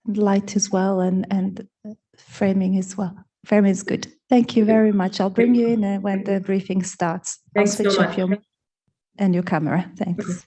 light as well, and framing as well. Framing is good. Thank you very much. I'll bring you in when the briefing starts. Thanks I'll switch so off much. your and your camera. Thanks.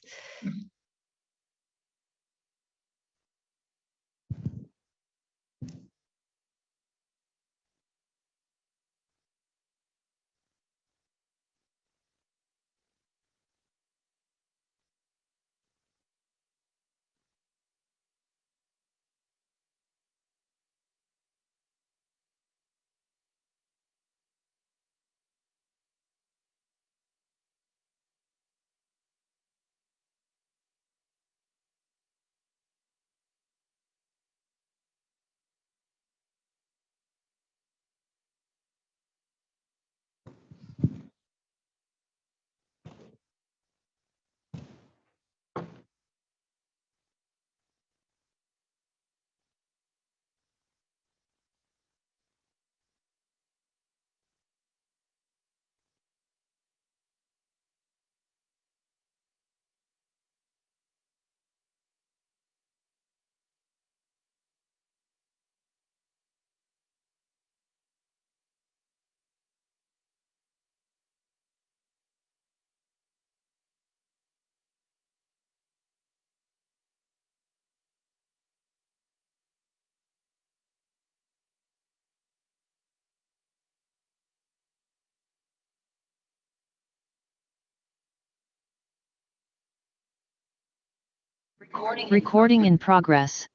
Recording in progress.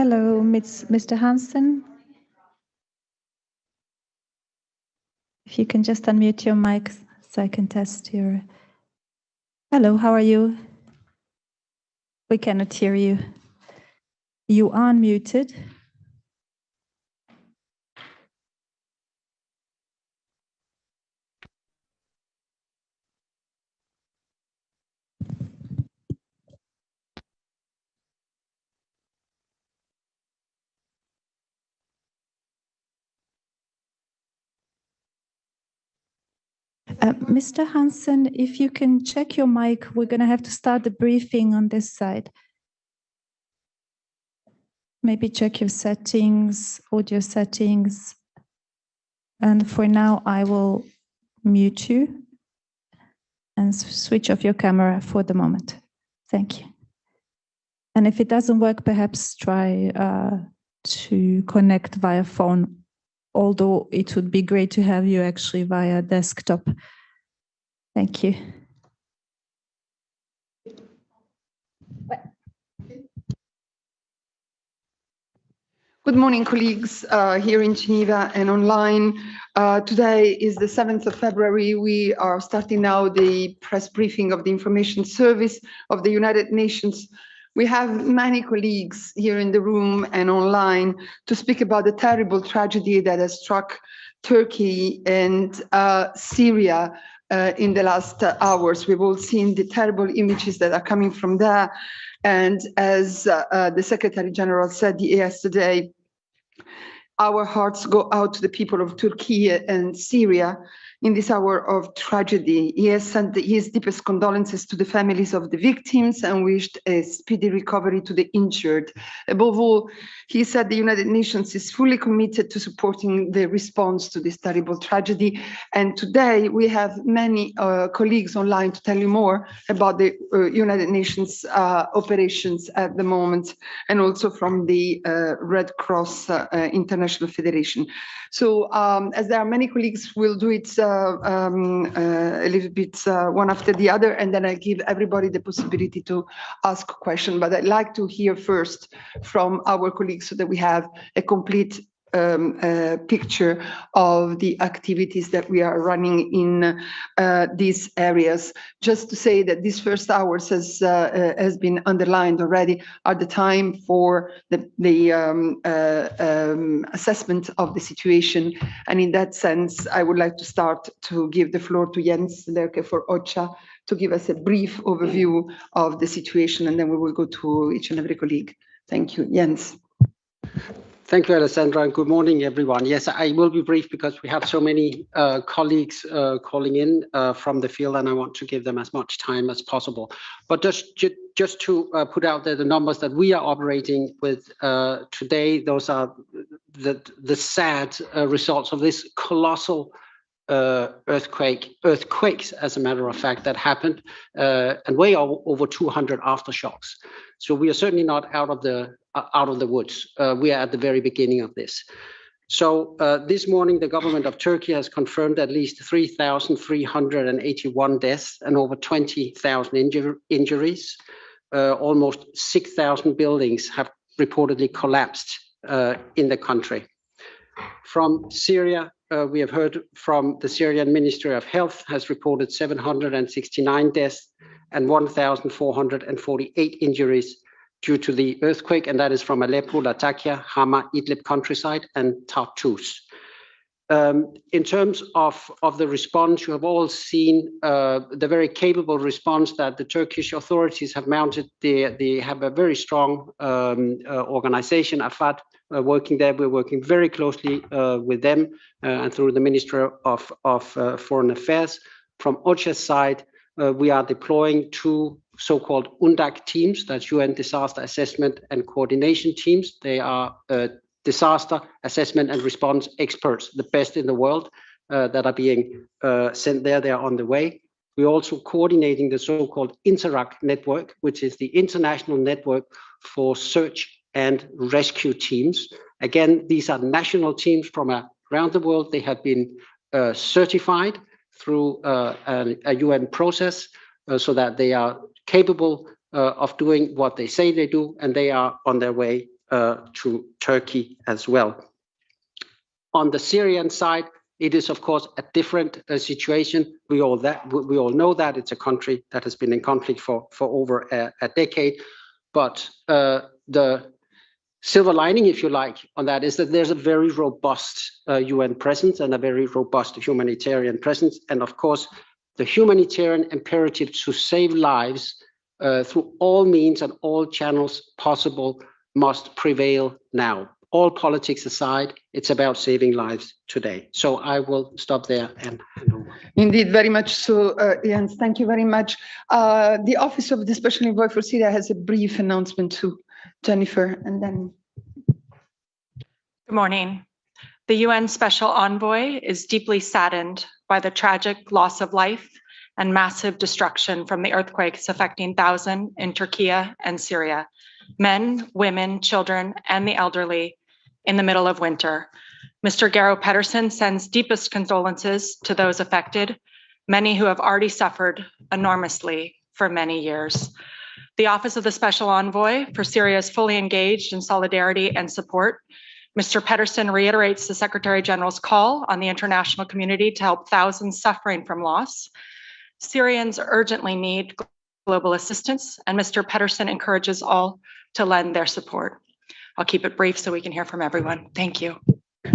Hello, Mr. Hansen. If you can just unmute your mic so I can test your... Hello, how are you? We cannot hear you. You are unmuted. Mr. Hansen, if you can check your mic, we're going to have to start the briefing on this side. Maybe check your settings, audio settings. And for now, I will mute you and switch off your camera for the moment. Thank you. And if it doesn't work, perhaps try to connect via phone, although it would be great to have you actually via desktop. Thank you. Good morning, colleagues here in Geneva and online. Today is the 7th of February. We are starting now the press briefing of the Information Service of the United Nations. We have many colleagues here in the room and online to speak about the terrible tragedy that has struck Turkey and Syria in the last hours. We've all seen the terrible images that are coming from there. And as the Secretary General said yesterday, our hearts go out to the people of Turkey and Syria in this hour of tragedy. He has sent his deepest condolences to the families of the victims and wished a speedy recovery to the injured. Above all, he said the United Nations is fully committed to supporting the response to this terrible tragedy. And today we have many colleagues online to tell you more about the United Nations operations at the moment, and also from the Red Cross International Federation. So as there are many colleagues, we'll do it a little bit one after the other, and then I give everybody the possibility to ask a question. But I'd like to hear first from our colleagues so that we have a complete picture of the activities that we are running in these areas. Just to say that these first hours, as has been underlined already, are the time for the assessment of the situation. And in that sense, I would like to start to give the floor to Jens Lerche for OCHA to give us a brief overview of the situation, and then we will go to each and every colleague. Thank you. Jens. Thank you, Alessandra, and good morning, everyone. Yes, I will be brief because we have so many colleagues calling in from the field, and I want to give them as much time as possible. But just to put out there the numbers that we are operating with today, those are the sad results of this colossal earthquakes, as a matter of fact, that happened, and way over 200 aftershocks. So we are certainly not out of the woods. We are at the very beginning of this. So this morning, the government of Turkey has confirmed at least 3,381 deaths and over 20,000 injuries. Almost 6,000 buildings have reportedly collapsed in the country. From Syria, we have heard from the Syrian Ministry of Health has reported 769 deaths and 1,448 injuries due to the earthquake, and that is from Aleppo, Latakia, Hama, Idlib countryside, and Tartus. In terms of the response, you have all seen the very capable response that the Turkish authorities have mounted. They have a very strong organization, AFAD, working there. We're working very closely with them and through the Ministry of Foreign Affairs. From OCHA's side, we are deploying two so-called UNDAC teams, that's UN Disaster Assessment and Coordination Teams. They are disaster assessment and response experts, the best in the world, that are being sent there. They are on the way. We're also coordinating the so-called Interact network, which is the international network for search and rescue teams. Again, these are national teams from around the world. They have been certified through a UN process so that they are capable of doing what they say they do, and they are on their way to Turkey as well. On the Syrian side, it is of course a different situation. We all know that it's a country that has been in conflict for over a decade. But the silver lining, if you like, on that is that there's a very robust UN presence and a very robust humanitarian presence. And of course, the humanitarian imperative to save lives through all means and all channels possible must prevail now. All politics aside, it's about saving lives today. So I will stop there and hand over. Indeed, very much so, Jens. Thank you very much. The Office of the Special Envoy for Syria has a brief announcement too. Jennifer, and then. Good morning. The UN Special Envoy is deeply saddened by the tragic loss of life and massive destruction from the earthquakes affecting thousands in Turkey and Syria, men, women, children, and the elderly in the middle of winter. Mr. Gero Pedersen sends deepest condolences to those affected, many who have already suffered enormously for many years. The Office of the Special Envoy for Syria is fully engaged in solidarity and support. Mr. Pedersen reiterates the Secretary General's call on the international community to help thousands suffering from loss. Syrians urgently need global assistance, and Mr. Pedersen encourages all to lend their support. I'll keep it brief so we can hear from everyone. Thank you.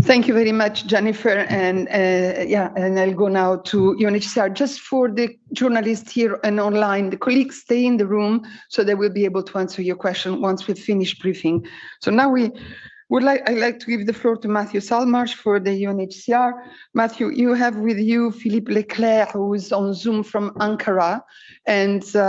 Thank you very much, Jennifer. And and I'll go now to UNHCR. Just for the journalists here and online, the colleagues stay in the room so they will be able to answer your question once we've finished briefing. So now I'd like to give the floor to Matthew Salmarsh for the UNHCR. Matthew, you have with you Philippe Leclerc, who is on Zoom from Ankara. And so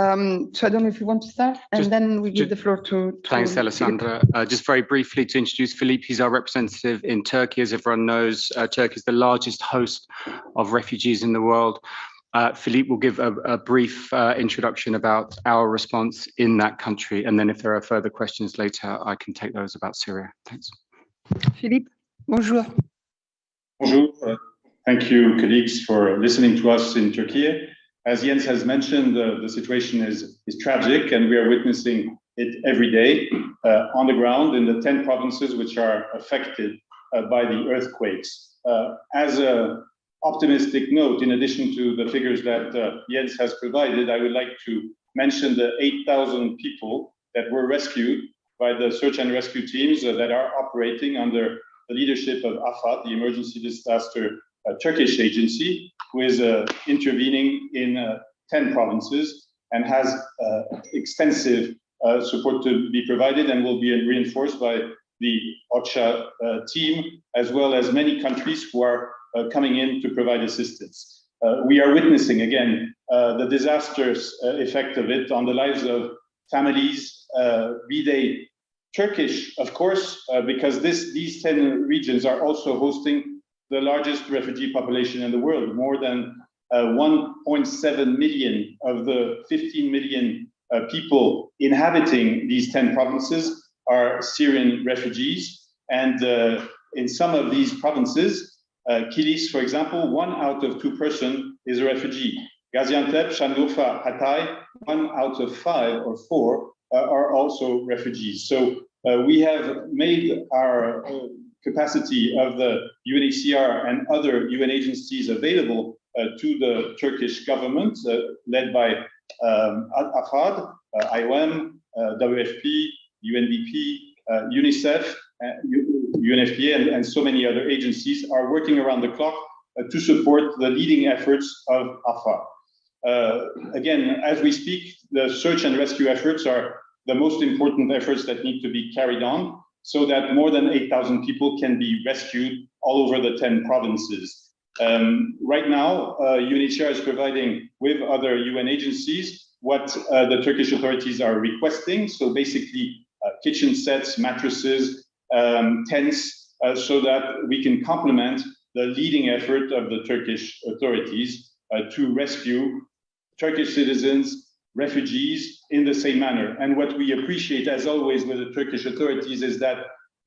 I don't know if you want to start, and then we give the floor to Thanks, Alessandra. Just very briefly to introduce Philippe, he's our representative in Turkey. As everyone knows, Turkey is the largest host of refugees in the world. Philippe will give a brief introduction about our response in that country, and then if there are further questions later, I can take those about Syria. Thanks. Philippe, bonjour. Bonjour. Thank you, colleagues, for listening to us in Turkey. As Jens has mentioned, the situation is tragic, and we are witnessing it every day on the ground in the 10 provinces which are affected by the earthquakes. As a optimistic note, in addition to the figures that Jens has provided, I would like to mention the 8,000 people that were rescued by the search and rescue teams that are operating under the leadership of AFAD, the Emergency Disaster Turkish agency, who is intervening in 10 provinces and has extensive support to be provided and will be reinforced by the OCHA team, as well as many countries who are coming in to provide assistance. We are witnessing, again, the disastrous effect of it on the lives of families, be they Turkish, of course, because these 10 regions are also hosting the largest refugee population in the world. More than 1.7 million of the 15 million people inhabiting these 10 provinces are Syrian refugees. And in some of these provinces, Kilis, for example, 1 out of 2 persons is a refugee. Gaziantep, Şanlıurfa, Hatay, 1 out of 5 or 4 are also refugees. So we have made our capacity of the UNHCR and other UN agencies available to the Turkish government, led by AFAD, IOM, WFP, UNDP, UNICEF, UNFPA, and so many other agencies are working around the clock to support the leading efforts of AFAD. Again, as we speak, the search and rescue efforts are the most important efforts that need to be carried on so that more than 8,000 people can be rescued all over the 10 provinces. Right now, UNHCR is providing with other UN agencies what the Turkish authorities are requesting. So basically, kitchen sets, mattresses, tents, so that we can complement the leading effort of the Turkish authorities to rescue Turkish citizens, refugees in the same manner. And what we appreciate, as always, with the Turkish authorities is that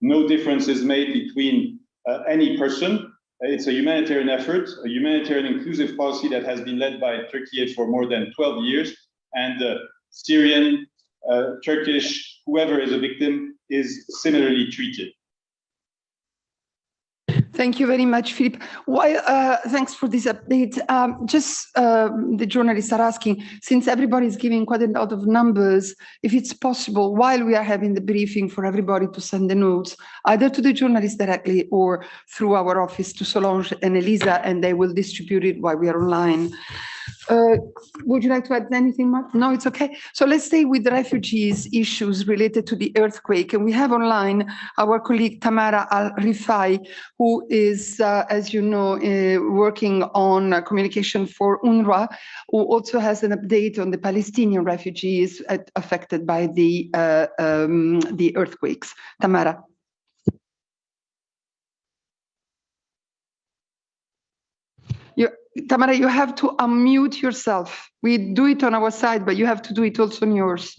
no difference is made between any person. It's a humanitarian effort, a humanitarian inclusive policy that has been led by Turkey for more than 12 years. And Syrian, Turkish, whoever is a victim is similarly treated. Thank you very much, Philippe. Thanks for this update. The journalists are asking, since everybody is giving quite a lot of numbers, if it's possible, while we are having the briefing, for everybody to send the notes, either to the journalists directly or through our office to Solange and Elisa, and they will distribute it while we are online. Would you like to add anything, Mark? No, it's okay. So let's stay with the refugees issues related to the earthquake. And we have online our colleague Tamara Al-Rifai, who is, as you know, working on communication for UNRWA, who also has an update on the Palestinian refugees affected by the earthquakes. Tamara. Tamara, you have to unmute yourself. We do it on our side, but you have to do it also on yours.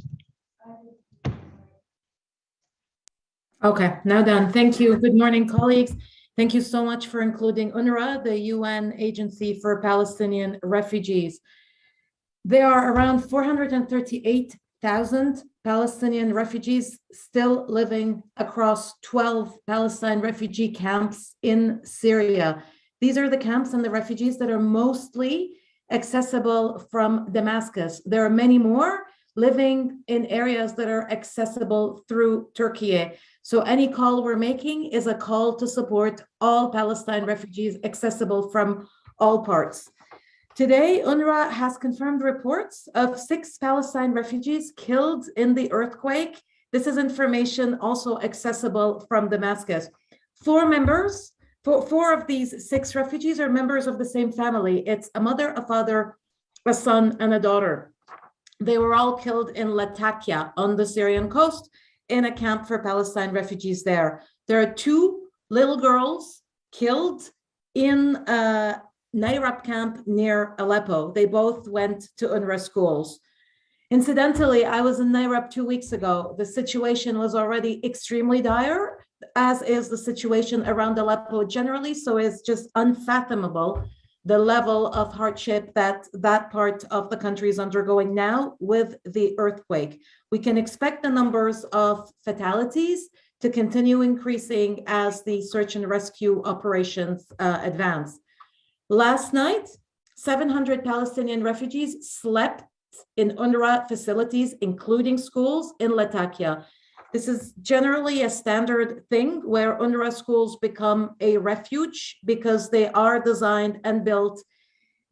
Okay, now done. Thank you. Good morning, colleagues. Thank you so much for including UNRWA, the UN Agency for Palestinian Refugees. There are around 438,000 Palestinian refugees still living across 12 Palestine refugee camps in Syria. These are the camps and the refugees that are mostly accessible from Damascus. There are many more living in areas that are accessible through Turkey. So any call we're making is a call to support all Palestine refugees accessible from all parts. Today, UNRWA has confirmed reports of 6 Palestine refugees killed in the earthquake. This is information also accessible from Damascus. Four of these 6 refugees are members of the same family. It's a mother, a father, a son, and a daughter. They were all killed in Latakia on the Syrian coast in a camp for Palestine refugees there. There are 2 little girls killed in a Nayrab camp near Aleppo. They both went to UNRWA schools. Incidentally, I was in Nayrab 2 weeks ago. The situation was already extremely dire, as is the situation around Aleppo generally. So it's just unfathomable the level of hardship that that part of the country is undergoing now with the earthquake. We can expect the numbers of fatalities to continue increasing as the search and rescue operations advance. Last night, 700 Palestinian refugees slept in UNRWA facilities, including schools in Latakia. This is generally a standard thing where UNRWA schools become a refuge because they are designed and built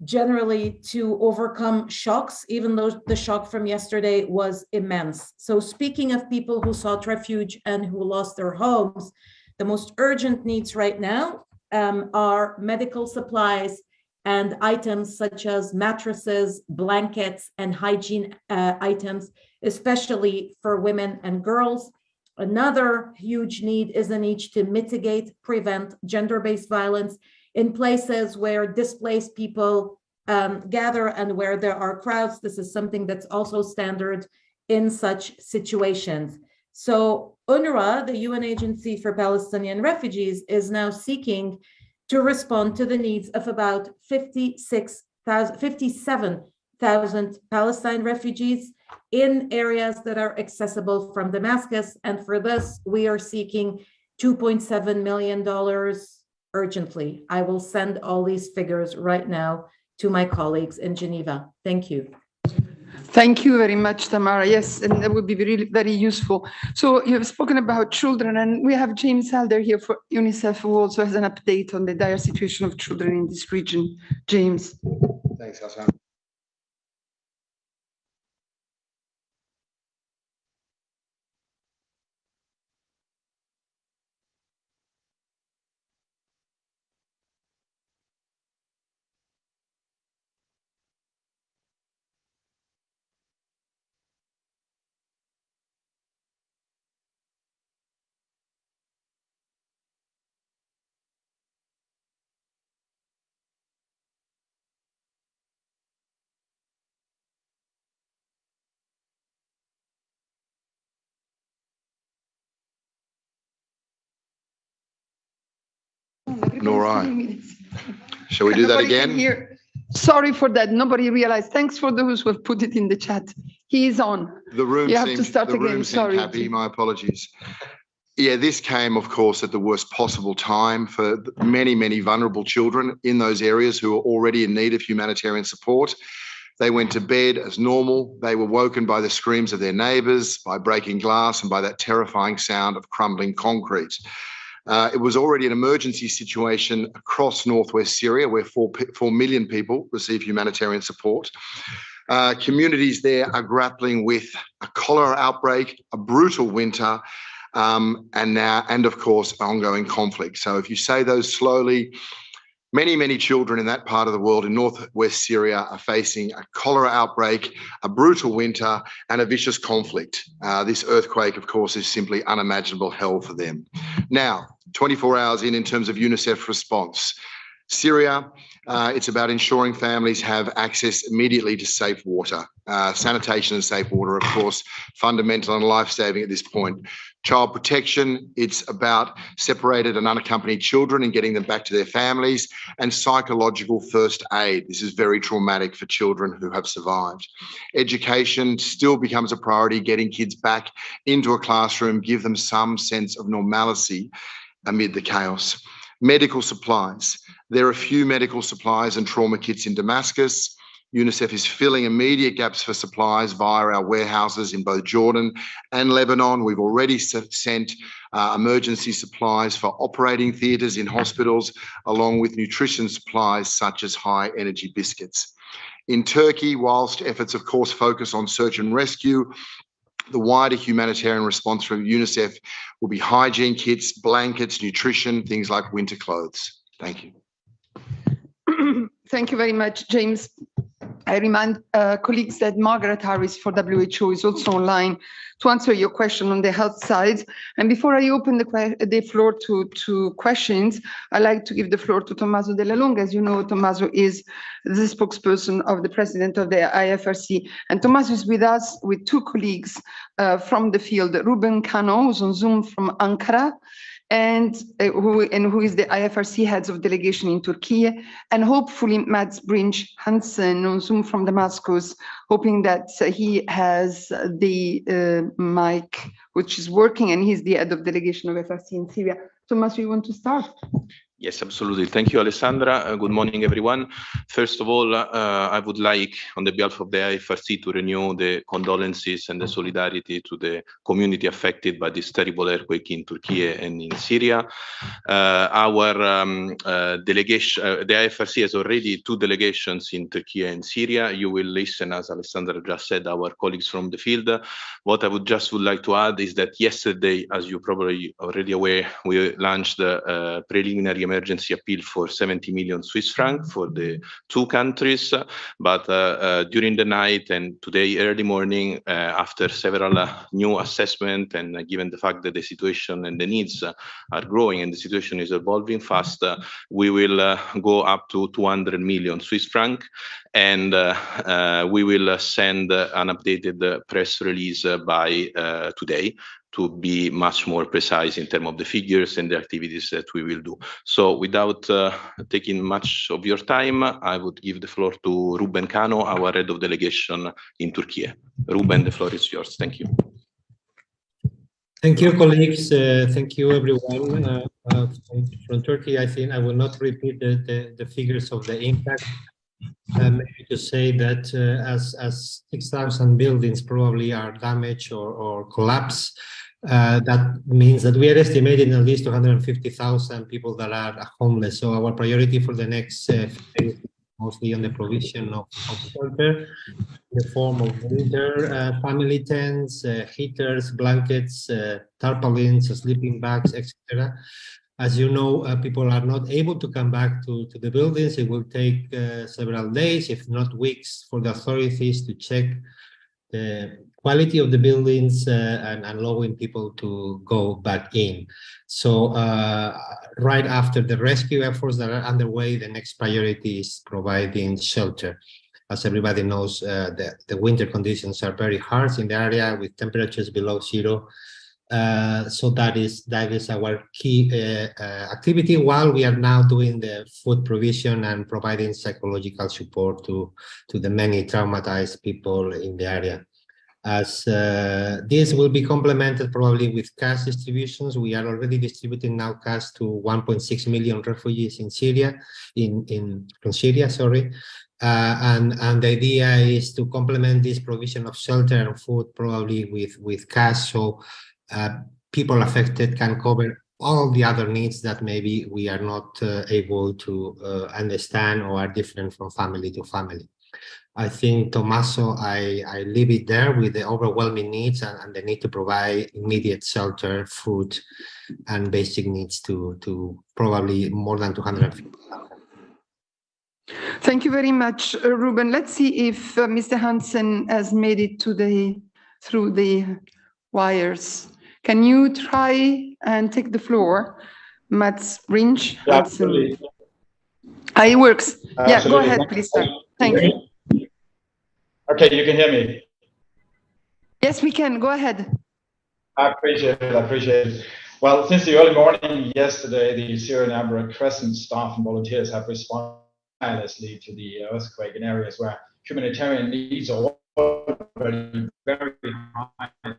generally to overcome shocks, even though the shock from yesterday was immense. So speaking of people who sought refuge and who lost their homes, the most urgent needs right now are medical supplies and items such as mattresses, blankets, and hygiene items, especially for women and girls. Another huge need is a need to mitigate, prevent gender-based violence in places where displaced people gather and where there are crowds. This is something that's also standard in such situations. So UNRWA, the UN Agency for Palestinian Refugees, is now seeking to respond to the needs of about 57,000 Palestine refugees in areas that are accessible from Damascus. And for this, we are seeking $2.7 million urgently. I will send all these figures right now to my colleagues in Geneva. Thank you. Thank you very much, Tamara. Yes, and that would be really very useful. So you have spoken about children, and we have James Helder here for UNICEF, who also has an update on the dire situation of children in this region. James. Thanks, Hassan. All right. Shall we do that again? Sorry for that. Nobody realized. Thanks for those who have put it in the chat. He is on. The room You have seemed, to start the again. room seemed Sorry. happy. My apologies. Yeah, this came, of course, at the worst possible time for many, many vulnerable children in those areas who are already in need of humanitarian support. They went to bed as normal. They were woken by the screams of their neighbours, by breaking glass, and by that terrifying sound of crumbling concrete. It was already an emergency situation across northwest Syria, where 4 million people receive humanitarian support. Communities there are grappling with a cholera outbreak, a brutal winter, and of course, ongoing conflict. So if you say those slowly, many, many children in that part of the world in northwest Syria are facing a cholera outbreak, a brutal winter, and a vicious conflict. This earthquake, of course, is simply unimaginable hell for them. Now, 24 hours in terms of UNICEF response. Syria, it's about ensuring families have access immediately to safe water. Sanitation and safe water, of course, fundamental and life-saving at this point. Child protection, it's about separated and unaccompanied children and getting them back to their families, and psychological first aid. This is very traumatic for children who have survived. Education still becomes a priority, getting kids back into a classroom, give them some sense of normalcy amid the chaos. Medical supplies. There are few medical supplies and trauma kits in Damascus. UNICEF is filling immediate gaps for supplies via our warehouses in both Jordan and Lebanon. We've already sent emergency supplies for operating theatres in hospitals, along with nutrition supplies such as high-energy biscuits. In Turkey, whilst efforts, of course, focus on search and rescue, the wider humanitarian response from UNICEF will be hygiene kits, blankets, nutrition, things like winter clothes. Thank you. Thank you very much, James. I remind colleagues that Margaret Harris for WHO is also online to answer your question on the health side. And before I open the floor to questions, I'd like to give the floor to Tommaso Della Lunga. As you know, Tommaso is the spokesperson of the president of the IFRC. And Tommaso is with us with 2 colleagues from the field, Ruben Kano, who's on Zoom from Ankara, and who is the IFRC heads of delegation in Turkey, and hopefully Mads Brinch Hansen on Zoom from Damascus, hoping that he has the mic which is working, and he's the head of delegation of IFRC in Syria. Thomas, you want to start? Yes, absolutely. Thank you, Alessandra. Good morning, everyone. First of all, I would like, on the behalf of the IFRC, to renew the condolences and the solidarity to the community affected by this terrible earthquake in Turkey and in Syria. Our delegation, the IFRC has already 2 delegations in Turkey and Syria. You will listen, as Alessandra just said, our colleagues from the field. What I would like to add is that yesterday, as you probably already aware, we launched the preliminary emergency appeal for 70 million Swiss francs for the 2 countries. But during the night and today early morning, after several new assessments, and given the fact that the situation and the needs are growing and the situation is evolving fast, we will go up to 200 million Swiss francs. And we will send an updated press release by today, to be much more precise in terms of the figures and the activities that we will do. So without taking much of your time, I would give the floor to Ruben Kano, our head of delegation in Turkey. Ruben, the floor is yours. Thank you. Thank you, colleagues. Thank you, everyone from Turkey. I think I will not repeat the figures of the impact. Maybe to say that as 6,000 buildings probably are damaged or collapse, that means that we are estimating at least 250,000 people that are homeless. So our priority for the next phase is mostly on the provision of shelter in the form of winter family tents, heaters, blankets, tarpaulins, sleeping bags, etc. As you know, people are not able to come back to the buildings. It will take several days, if not weeks, for the authorities to check the quality of the buildings and allowing people to go back in. So right after the rescue efforts that are underway, the next priority is providing shelter. As everybody knows, the winter conditions are very harsh in the area with temperatures below 0. So that is our key activity, while we are now doing the food provision and providing psychological support to the many traumatized people in the area. As this will be complemented probably with cash distributions. We are already distributing now cash to 1.6 million refugees in Syria, from Syria, sorry. And the idea is to complement this provision of shelter and food probably with cash, so people affected can cover all the other needs that maybe we are not able to understand or are different from family to family. I think, Tommaso, I leave it there with the overwhelming needs and the need to provide immediate shelter, food, and basic needs to probably more than 250. Thank you very much, Ruben. Let's see if Mr. Hansen has made it through the wires. Can you try and take the floor, Mats Rinch? Yeah, absolutely. It works. Absolutely. Yeah, go ahead, please, sir. Thank you. Okay, you can hear me? Yes, we can. Go ahead. I appreciate it. I appreciate it. Well, since the early morning yesterday, the Syrian Red Crescent staff and volunteers have responded tirelessly to the earthquake in areas where humanitarian needs are already very high after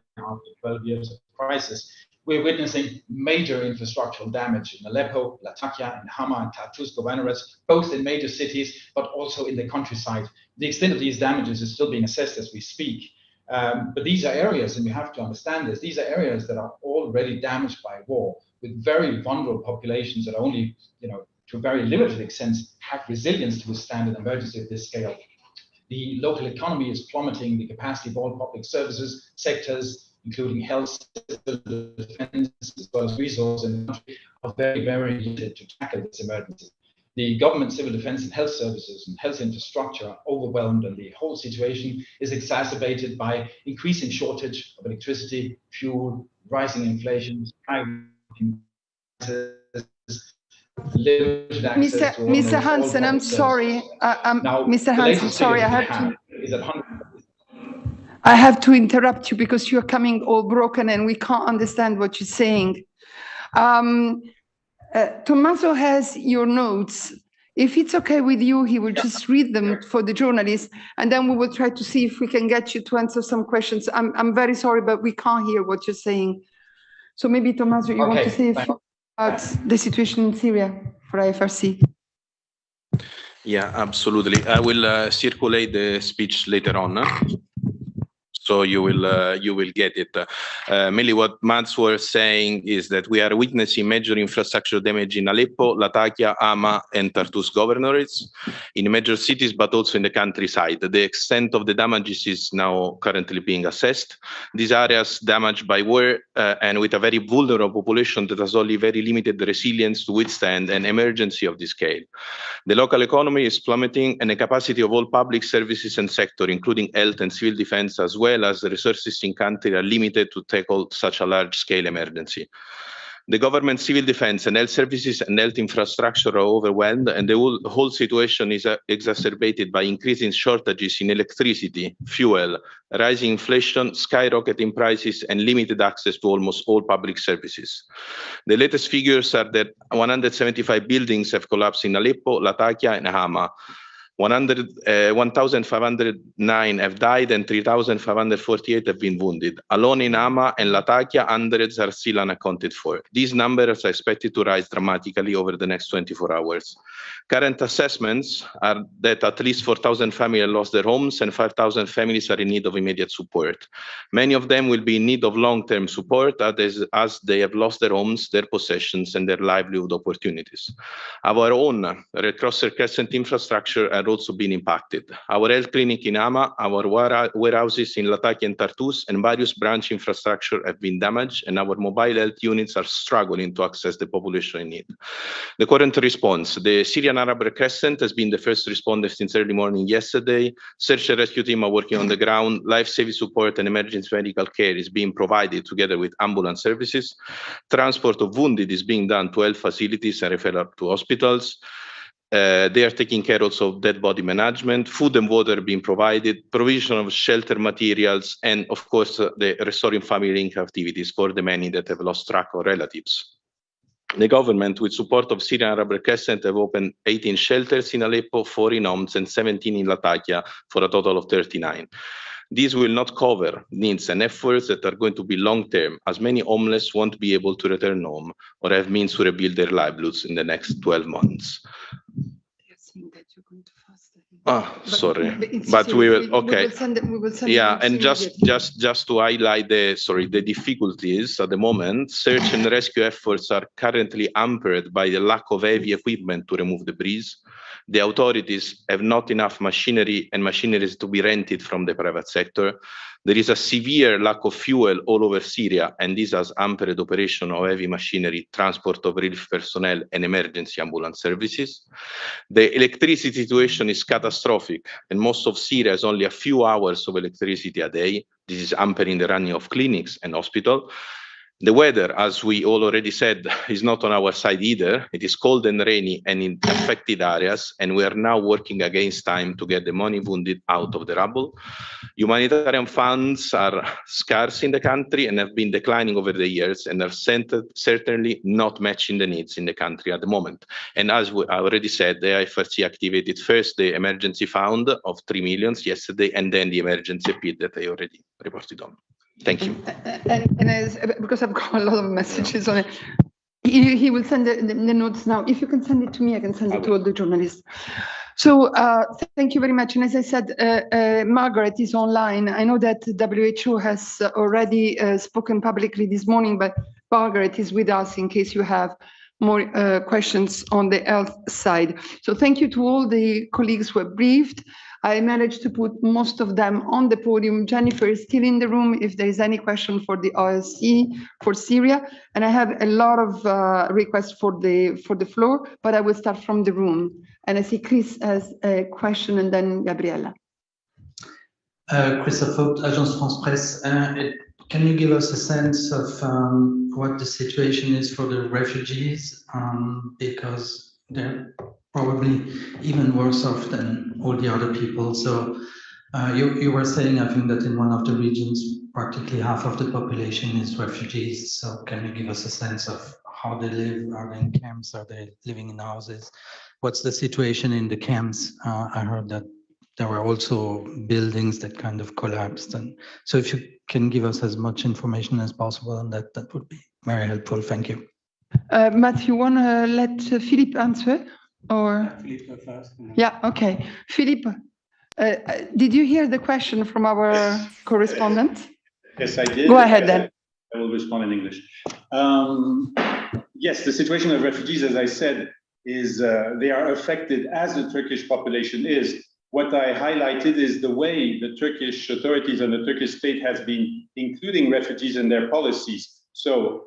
12 years of crisis. We're witnessing major infrastructural damage in Aleppo, Latakia, and Hama and Tartus governorates, both in major cities, but also in the countryside. The extent of these damages is still being assessed as we speak. But these are areas, and we have to understand this, these are areas that are already damaged by war, with very vulnerable populations that only, to a very limited extent, have resilience to withstand an emergency of this scale. The local economy is plummeting, the capacity of all public services, sectors, including health, civil defense, as well as resources in the country, are very, very limited to tackle this emergency. The government, civil defense and health services and health infrastructure are overwhelmed, and the whole situation is exacerbated by increasing shortage of electricity, fuel, rising inflation, limited access to Mr. Hansen, I'm sorry. Mr. Hansen, sorry, I have to interrupt you because you're coming all broken and we can't understand what you're saying. Tommaso has your notes. If it's okay with you, he will just read them for the journalists, and then we will try to see if we can get you to answer some questions. I'm very sorry, but we can't hear what you're saying. So maybe, Tommaso, you want to say a few about the situation in Syria for IFRC? Yeah, absolutely. I will circulate the speech later on. So you will get it. Mainly what Mats was saying is that we are witnessing major infrastructure damage in Aleppo, Latakia, Hama, and Tartus governorates in major cities, but also in the countryside. The extent of the damages is now currently being assessed. These areas damaged by war and with a very vulnerable population that has only very limited resilience to withstand an emergency of this scale. The local economy is plummeting, and the capacity of all public services and sector, including health and civil defense, as well as the resources in country, are limited to tackle such a large-scale emergency. The government, civil defense, and health services and health infrastructure are overwhelmed, and the whole situation is exacerbated by increasing shortages in electricity, fuel, rising inflation, skyrocketing prices, and limited access to almost all public services. The latest figures are that 175 buildings have collapsed in Aleppo, Latakia, and Hama. 1,509 have died and 3,548 have been wounded. Alone in Hama and Latakia, hundreds are still unaccounted for. These numbers are expected to rise dramatically over the next 24 hours. Current assessments are that at least 4,000 families have lost their homes and 5,000 families are in need of immediate support. Many of them will be in need of long-term support as they have lost their homes, their possessions, and their livelihood opportunities. Our own Red Cross Crescent infrastructure are also been impacted. Our health clinic in Hama, our warehouses in Latakia and Tartus, and various branch infrastructure have been damaged, and our mobile health units are struggling to access the population in need. The current response: the Syrian Red Crescent has been the first responder since early morning yesterday. Search and rescue team are working on the ground. Life-saving support and emergency medical care is being provided together with ambulance services. Transport of wounded is being done to health facilities and referral to hospitals. They are taking care also of dead body management, food and water being provided, provision of shelter materials, and of course, the restoring family link activities for the many that have lost track of relatives. The government, with support of Syrian Red Crescent, have opened 18 shelters in Aleppo, 4 in Homs, and 17 in Latakia, for a total of 39. These will not cover needs and efforts that are going to be long-term, as many homeless won't be able to return home or have means to rebuild their livelihoods in the next 12 months. Sorry, but we will, okay. We will send yeah, and just to highlight the difficulties at the moment, search and rescue efforts are currently hampered by the lack of heavy equipment to remove debris. The authorities have not enough machinery and machineries to be rented from the private sector. There is a severe lack of fuel all over Syria, and this has hampered operation of heavy machinery, transport of relief personnel, and emergency ambulance services. The electricity situation is catastrophic, and most of Syria has only a few hours of electricity a day. This is hampering the running of clinics and hospitals. The weather, as we all already said, is not on our side either. It is cold and rainy and in affected areas, and we are now working against time to get the money wounded out of the rubble. Humanitarian funds are scarce in the country and have been declining over the years and are certainly not matching the needs in the country at the moment. And as I already said, the IFRC activated first the emergency fund of 3 million yesterday, and then the emergency appeal that I already reported on. Thank you. And because I've got a lot of messages on it, he will send the notes now. If you can send it to me, I can send it to all the journalists. So thank you very much. And as I said, Margaret is online. I know that WHO has already spoken publicly this morning, but Margaret is with us in case you have more questions on the health side. So thank you to all the colleagues who have briefed. I managed to put most of them on the podium. Jennifer is still in the room if there is any question for the OSCE for Syria. And I have a lot of requests for the floor, but I will start from the room. And I see Chris has a question, and then Gabriella. Christophe Vogt, Agence France Presse. Can you give us a sense of what the situation is for the refugees? Because they're probably even worse off than all the other people. So you were saying, I think, that in one of the regions, practically half of the population is refugees. So can you give us a sense of how they live? Are they in camps? Are they living in houses? What's the situation in the camps? I heard that there were also buildings that kind of collapsed. And so if you can give us as much information as possible on that, that would be very helpful. Thank you. Matthew, want to let Philippe answer? Or Philippe go first. Yeah, okay. Philippe, did you hear the question from our correspondent? Yes, I did. Go ahead then. I will respond in English. Yes, the situation of refugees, as I said, is they are affected as the Turkish population is. What I highlighted is the way the Turkish authorities and the Turkish state has been including refugees in their policies. So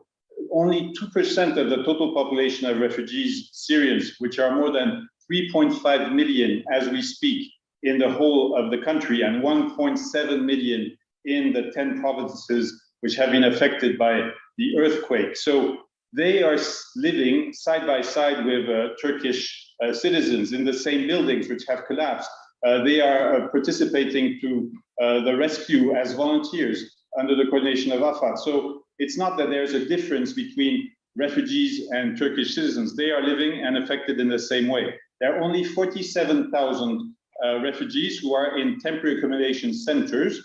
only 2% of the total population of refugees, Syrians, which are more than 3.5 million as we speak in the whole of the country, and 1.7 million in the 10 provinces which have been affected by the earthquake. So they are living side by side with Turkish citizens in the same buildings which have collapsed. They are participating to the rescue as volunteers under the coordination of AFAD. So it's not that there's a difference between refugees and Turkish citizens. They are living and affected in the same way. There are only 47,000 refugees who are in temporary accommodation centers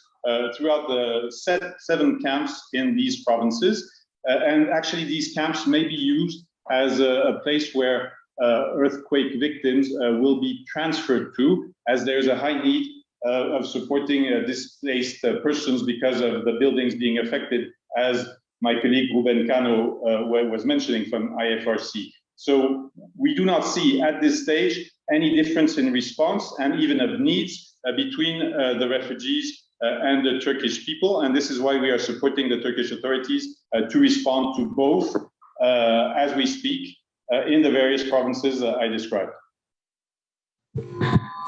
throughout the 7 camps in these provinces. And actually these camps may be used as a place where earthquake victims will be transferred to, as there's a high need of supporting displaced persons because of the buildings being affected, as my colleague Ruben Cano was mentioning from IFRC. So we do not see at this stage any difference in response and even of needs between the refugees and the Turkish people. And this is why we are supporting the Turkish authorities to respond to both as we speak in the various provinces I described.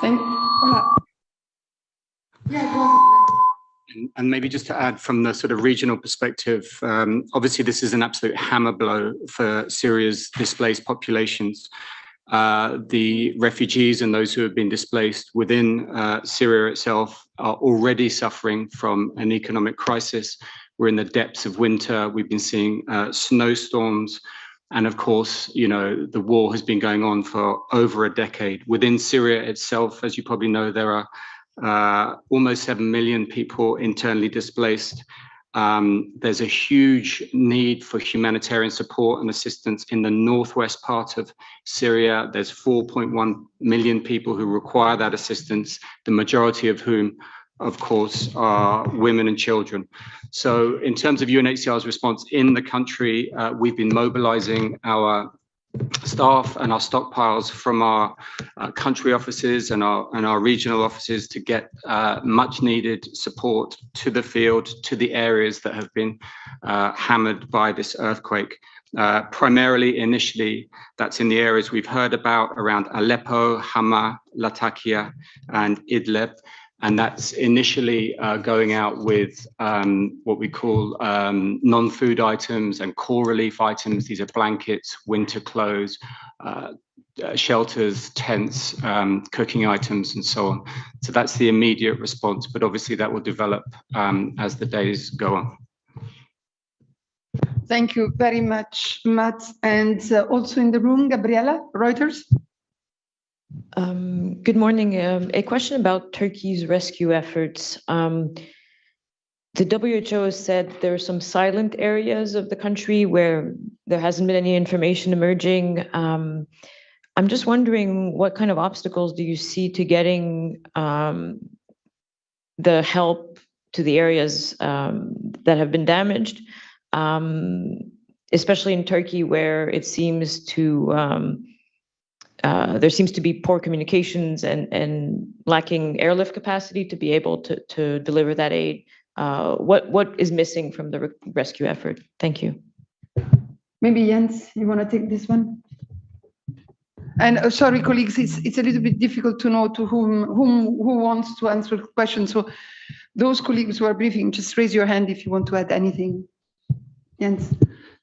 Thank you. Yeah, go ahead. And maybe just to add from the sort of regional perspective, obviously this is an absolute hammer blow for Syria's displaced populations. The refugees and those who have been displaced within Syria itself are already suffering from an economic crisis. We're in the depths of winter. We've been seeing snowstorms. And of course, you know, the war has been going on for over a decade. Within Syria itself, as you probably know, there are almost 7 million people internally displaced. There's a huge need for humanitarian support and assistance in the northwest part of Syria. There's 4.1 million people who require that assistance, the majority of whom, of course, are women and children. So in terms of UNHCR's response in the country, we've been mobilizing our staff and our stockpiles from our country offices and our regional offices to get much needed support to the field, to the areas that have been hammered by this earthquake. Primarily, initially, that's in the areas we've heard about around Aleppo, Hama, Latakia, and Idlib. And that's initially going out with what we call non-food items and core relief items. These are blankets, winter clothes, shelters, tents, cooking items, and so on. So that's the immediate response, but obviously that will develop as the days go on. Thank you very much, Matt. And also in the room, Gabriela, Reuters. Good morning. A question about Turkey's rescue efforts. The WHO has said there are some silent areas of the country where there hasn't been any information emerging. I'm just wondering, what kind of obstacles do you see to getting the help to the areas that have been damaged, especially in Turkey, where it seems to there seems to be poor communications and lacking airlift capacity to be able to deliver that aid. What is missing from the rescue effort? Thank you. Maybe Jens, you want to take this one? And sorry, colleagues, it's a little bit difficult to know to who wants to answer the question. So those colleagues who are briefing, just raise your hand if you want to add anything. Jens.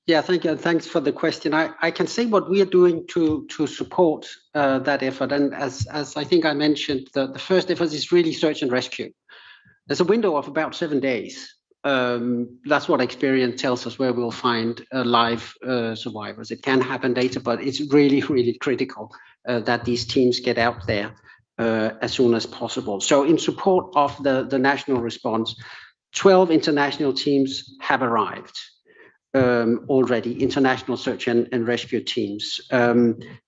Yeah, thank you. Thanks for the question. I can say what we are doing to support that effort. And as I think I mentioned, the first effort is really search and rescue. There's a window of about 7 days. That's what experience tells us, where we'll find live survivors. It can happen later, but it's really, really critical that these teams get out there as soon as possible. So in support of the national response, 12 international teams have arrived. Already, international search and rescue teams.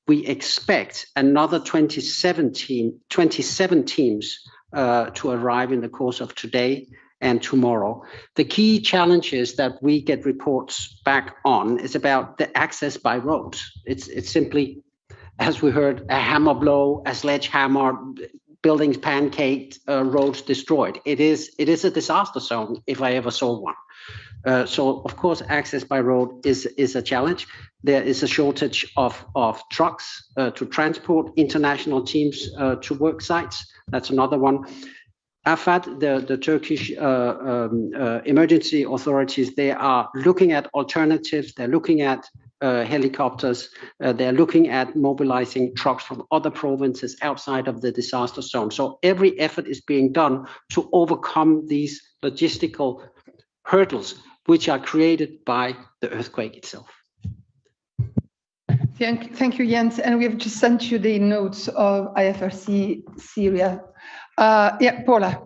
We expect another 27 teams to arrive in the course of today and tomorrow. The key challenges that we get reports back on is about the access by road. It's simply, as we heard, a hammer blow, a sledgehammer, buildings pancaked, roads destroyed. It is a disaster zone if I ever saw one. So, of course, access by road is a challenge. There is a shortage of trucks to transport international teams to work sites. That's another one. AFAD, the Turkish emergency authorities, they are looking at alternatives. They're looking at helicopters. They're looking at mobilizing trucks from other provinces outside of the disaster zone. So every effort is being done to overcome these logistical hurdles which are created by the earthquake itself. Thank you, Jens. And we have just sent you the notes of IFRC Syria. Yeah, Paula.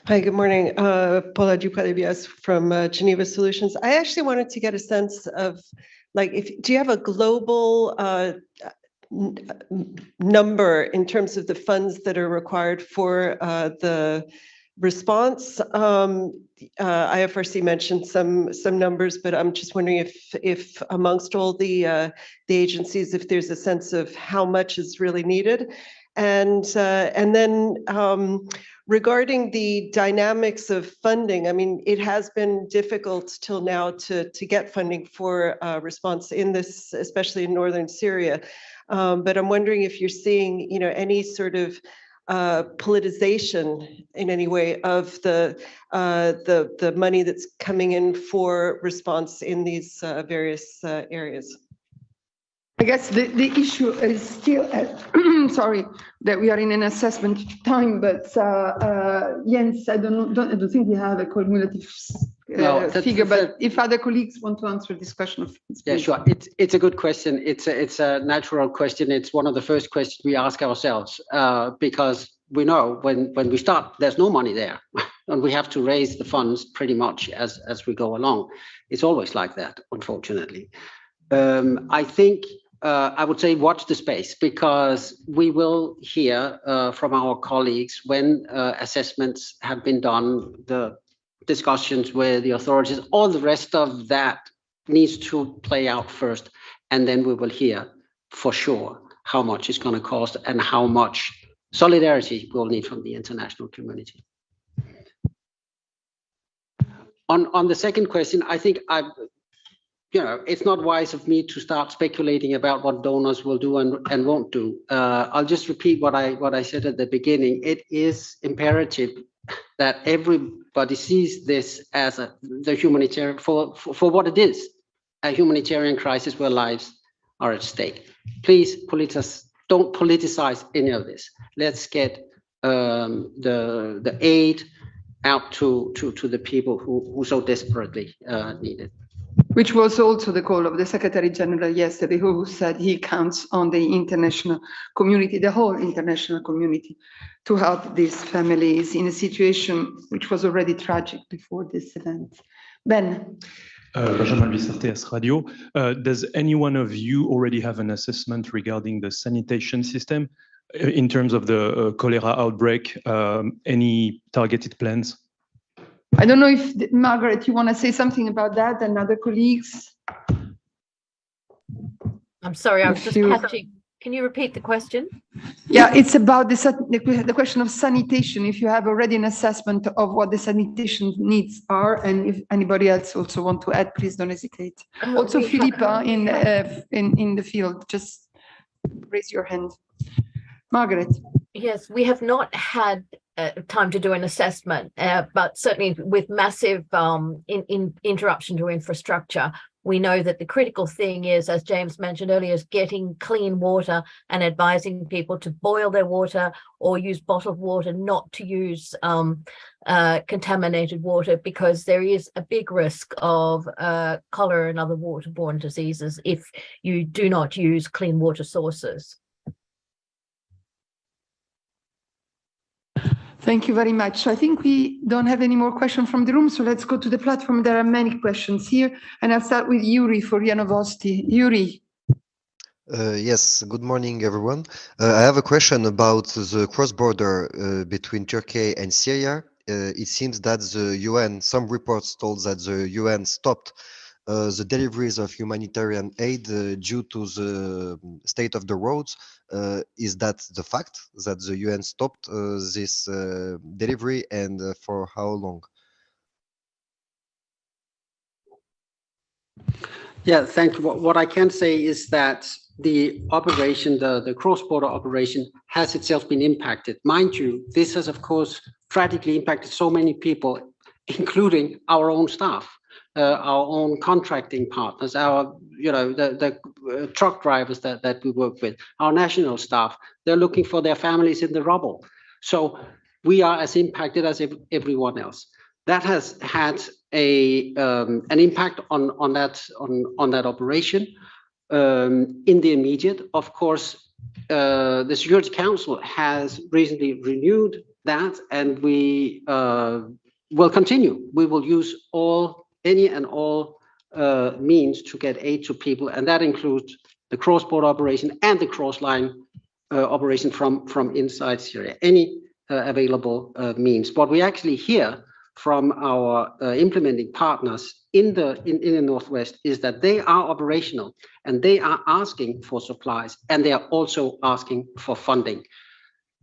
Hi, good morning. Paula Ducalibias from Geneva Solutions. I actually wanted to get a sense of, like, do you have a global number in terms of the funds that are required for the response? IFRC mentioned some numbers, but I'm just wondering if amongst all the agencies, if there's a sense of how much is really needed, and then regarding the dynamics of funding. I mean, it has been difficult till now to get funding for response in this, especially in northern Syria. But I'm wondering if you're seeing, any sort of politicization in any way of the money that's coming in for response in these various areas. guess the issue is still, sorry, that we are in an assessment time, but Jens, I don't think we have a cumulative figure, but if other colleagues want to answer this question. Yeah, sure. It's a good question. It's a natural question. It's one of the first questions we ask ourselves because we know when we start, there's no money there, and we have to raise the funds pretty much as we go along. It's always like that, unfortunately. I think I would say watch the space, because we will hear from our colleagues when assessments have been done, the discussions with the authorities, all the rest of that needs to play out first, and then we will hear for sure how much it's going to cost and how much solidarity we'll need from the international community. On the second question, I think it's not wise of me to start speculating about what donors will do and won't do. I'll just repeat what I said at the beginning. It is imperative that everybody sees this as the humanitarian for what it is, a humanitarian crisis where lives are at stake. Please, don't politicize any of this. Let's get the aid out to the people who so desperately need it. Which was also the call of the Secretary General yesterday, who said he counts on the international community, the whole international community, to help these families in a situation which was already tragic before this event. Ben. Benjamin Bissert, TS Radio. Does any one of you already have an assessment regarding the sanitation system in terms of the cholera outbreak? Any targeted plans? I don't know if, Margaret, you want to say something about that, and other colleagues? I'm sorry, I was just catching. Can you repeat the question? Yeah, it's about the question of sanitation. If you have already an assessment of what the sanitation needs are, and if anybody else also want to add, please don't hesitate. Also, Philippa in the field, just raise your hand. Margaret. Yes, we have not had time to do an assessment, but certainly with massive interruption to infrastructure, we know that the critical thing is, as James mentioned earlier, is getting clean water and advising people to boil their water or use bottled water, not to use contaminated water, because there is a big risk of cholera and other waterborne diseases if you do not use clean water sources. Thank you very much. So I think we don't have any more questions from the room, so let's go to the platform. There are many questions here, and I'll start with Yuri for Janovosti. Yuri. Yes, good morning, everyone. I have a question about the cross-border between Turkey and Syria. It seems that the UN, some reports told that the UN stopped the deliveries of humanitarian aid due to the state of the roads. Is that the fact that the UN stopped this delivery, and for how long? Yeah, thank you. What I can say is that the operation, the cross-border operation, has itself been impacted. Mind you, this has, of course, tragically impacted so many people, including our own staff. Our own contracting partners, the truck drivers that we work with, our national staff, they're looking for their families in the rubble. So we are as impacted as everyone else. That has had an impact on that operation. In the immediate, of course, the Security Council has recently renewed that, and we will continue. We will use any and all means to get aid to people, and that includes the cross-border operation and the cross-line operation from inside Syria. Any available means. What we actually hear from our implementing partners in the Northwest is that they are operational and they are asking for supplies, and they are also asking for funding.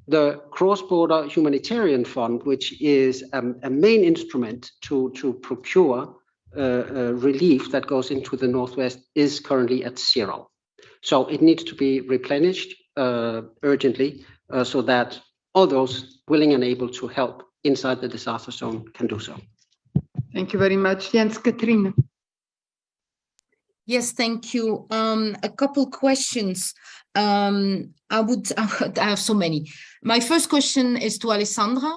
The cross-border humanitarian fund, which is a main instrument to procure relief that goes into the Northwest, is currently at 0. So it needs to be replenished urgently so that all those willing and able to help inside the disaster zone can do so. Thank you very much. Jens, Katrine. Yes, thank you. A couple questions. I have so many. My first question is to Alessandra.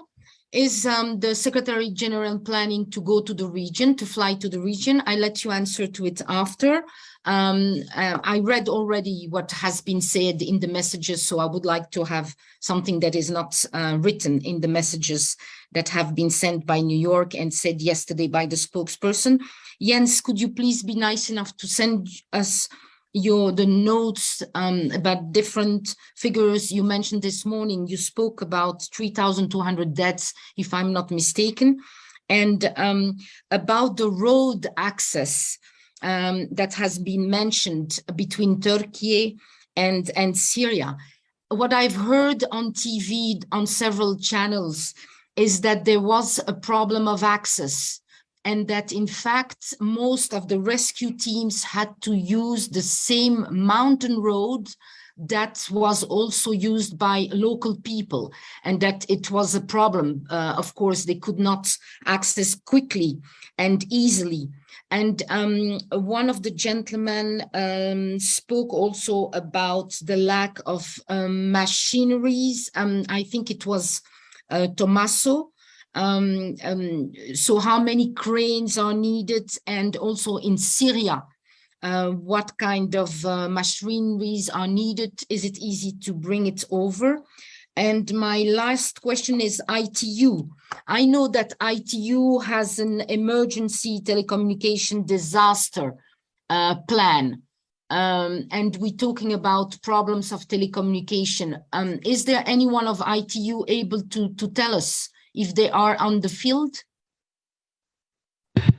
Is the Secretary General planning to go to the region, to fly to the region? I let you answer to it after. I read already what has been said in the messages, so I would like to have something that is not written in the messages that have been sent by New York and said yesterday by the spokesperson. Jens, could you please be nice enough to send us the notes about different figures you mentioned this morning? You spoke about 3,200 deaths, if I'm not mistaken, and about the road access that has been mentioned between Turkey and Syria. What I've heard on TV on several channels is that there was a problem of access, and that in fact, most of the rescue teams had to use the same mountain road that was also used by local people, and that it was a problem. Of course, they could not access quickly and easily. And one of the gentlemen spoke also about the lack of machineries. I think it was Tommaso. So how many cranes are needed? And also in Syria, what kind of machineries are needed? Is it easy to bring it over? And my last question is ITU. I know that ITU has an emergency telecommunication disaster plan. And we're talking about problems of telecommunication. Is there anyone of ITU able to tell us if they are on the field?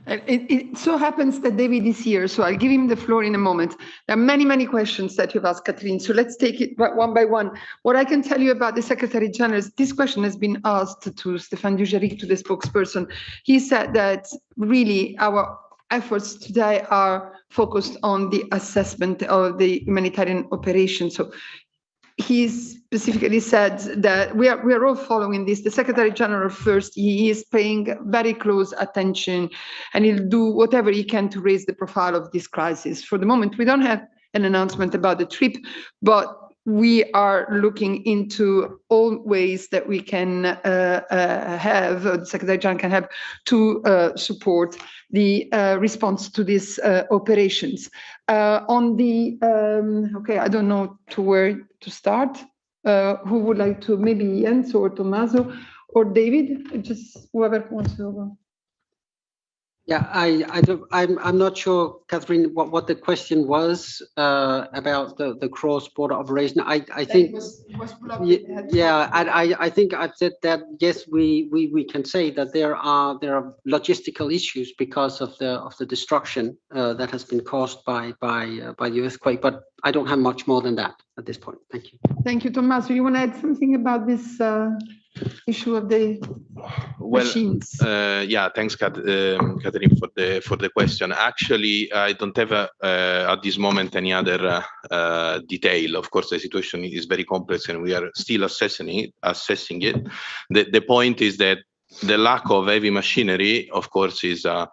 It so happens that David is here, so I'll give him the floor in a moment. There are many, many questions that you've asked, Catherine, so let's take it one by one. What I can tell you about the Secretary General is this question has been asked to Stéphane Dujarric, to the spokesperson. He said that really our efforts today are focused on the assessment of the humanitarian operation. So he specifically said that we are all following this. The Secretary General first, he is paying very close attention, and he'll do whatever he can to raise the profile of this crisis. For the moment, we don't have an announcement about the trip, but we are looking into all ways that we can have, the Secretary General can have, to support the response to these operations. On the, okay, I don't know to where to start. Who would like to, maybe Jens or Tommaso or David, just whoever wants to go. Yeah, I'm not sure, Catherine, what the question was about the cross-border operation. I think, yeah, I think I said that yes, we can say that there are logistical issues because of the destruction that has been caused by the earthquake, but I don't have much more than that at this point. Thank you. Thank you, Tommaso. You want to add something about this issue of the machines? Yeah, thanks, Catherine, for the question. Actually, I don't have at this moment any other detail. Of course, the situation is very complex, and we are still assessing it. The point is that the lack of heavy machinery, of course, is a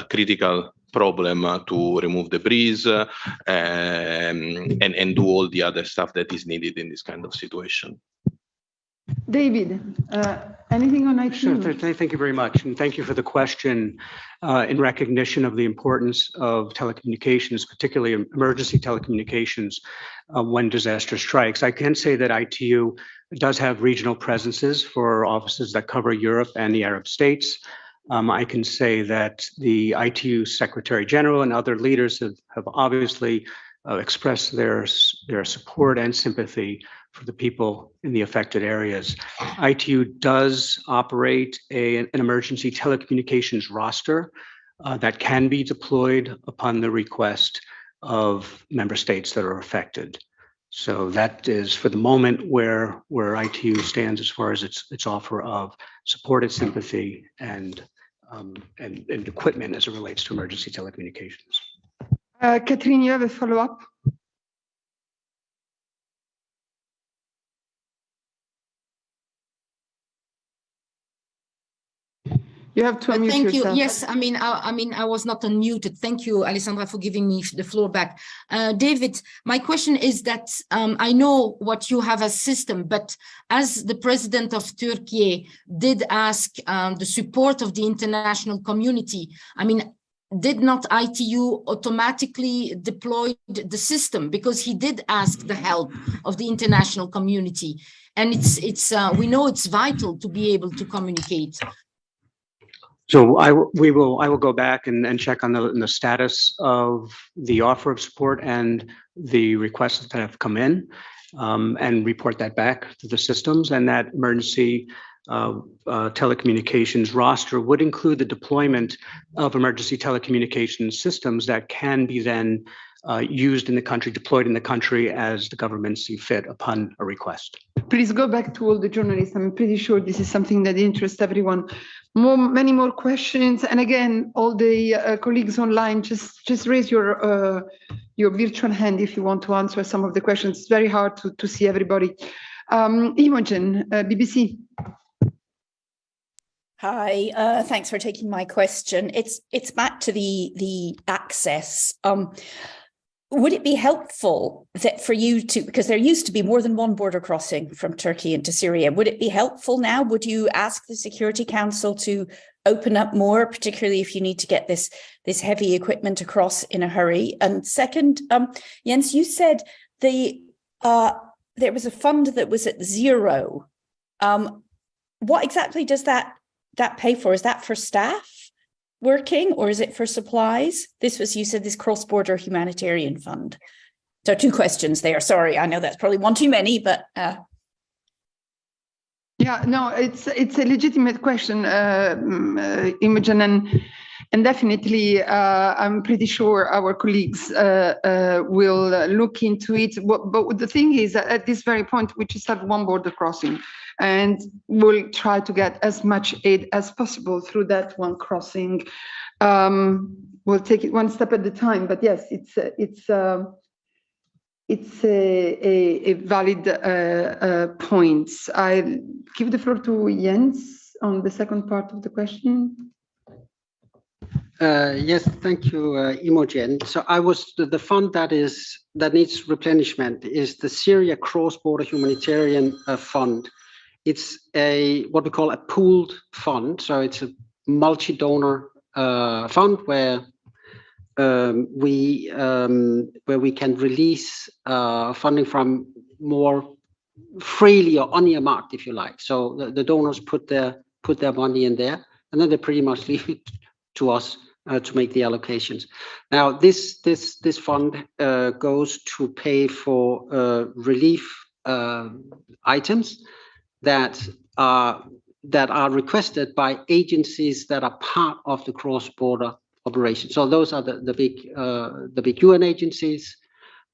critical problem to remove debris and do all the other stuff that is needed in this kind of situation. David, anything on IT? Sure, thank you very much. And thank you for the question in recognition of the importance of telecommunications, particularly emergency telecommunications when disaster strikes. I can say that ITU does have regional presences for offices that cover Europe and the Arab states. I can say that the ITU Secretary General and other leaders have obviously expressed their support and sympathy for the people in the affected areas. ITU does operate an emergency telecommunications roster that can be deployed upon the request of member states that are affected. So that is, for the moment, where ITU stands as far as its offer of support and sympathy and equipment as it relates to emergency telecommunications. Catherine, you have a follow-up? You have to unmute Thank you. yourself. Yes, I mean, I was not unmuted. Thank you, Alessandra, for giving me the floor back. David, my question is that I know what you have as system, but as the president of Turkey did ask the support of the international community, I mean, did not ITU automatically deploy the system, because he did ask the help of the international community, and we know it's vital to be able to communicate. So I will go back and check on the status of the offer of support and the requests that have come in, and report that back to the systems. And that emergency telecommunications roster would include the deployment of emergency telecommunications systems that can be then used in the country, deployed in the country as the government see fit upon a request. Please go back to all the journalists. I'm pretty sure this is something that interests everyone. Many more questions. And again, all the colleagues online, just raise your virtual hand if you want to answer some of the questions. It's very hard to see everybody. Imogen, BBC. Hi, thanks for taking my question. It's back to the access. Would it be helpful that for you to, because there used to be more than one border crossing from Turkey into Syria, would it be helpful now? Would you ask the Security Council to open up more, particularly if you need to get this heavy equipment across in a hurry? And second, Jens, you said there was a fund that was at zero. What exactly does that pay for? Is that for staff working, or is it for supplies? You said this cross-border humanitarian fund. So two questions there. Sorry, I know that's probably one too many, but yeah, no, it's a legitimate question, Imogen, and definitely I'm pretty sure our colleagues will look into it. But the thing is, at this very point, we just have one border crossing, and we'll try to get as much aid as possible through that one crossing. We'll take it one step at a time. But yes, it's a valid point. I give the floor to Jens on the second part of the question. Yes, thank you, Imogen. So the fund that needs replenishment is the Syria Cross-Border Humanitarian Fund. It's what we call a pooled fund. So it's a multi-donor fund where we can release funding from more freely or unearmarked, if you like. So the donors put their money in there, and then they pretty much leave it to us to make the allocations. Now, this fund goes to pay for relief items that are requested by agencies that are part of the cross-border operation. So those are the big UN agencies,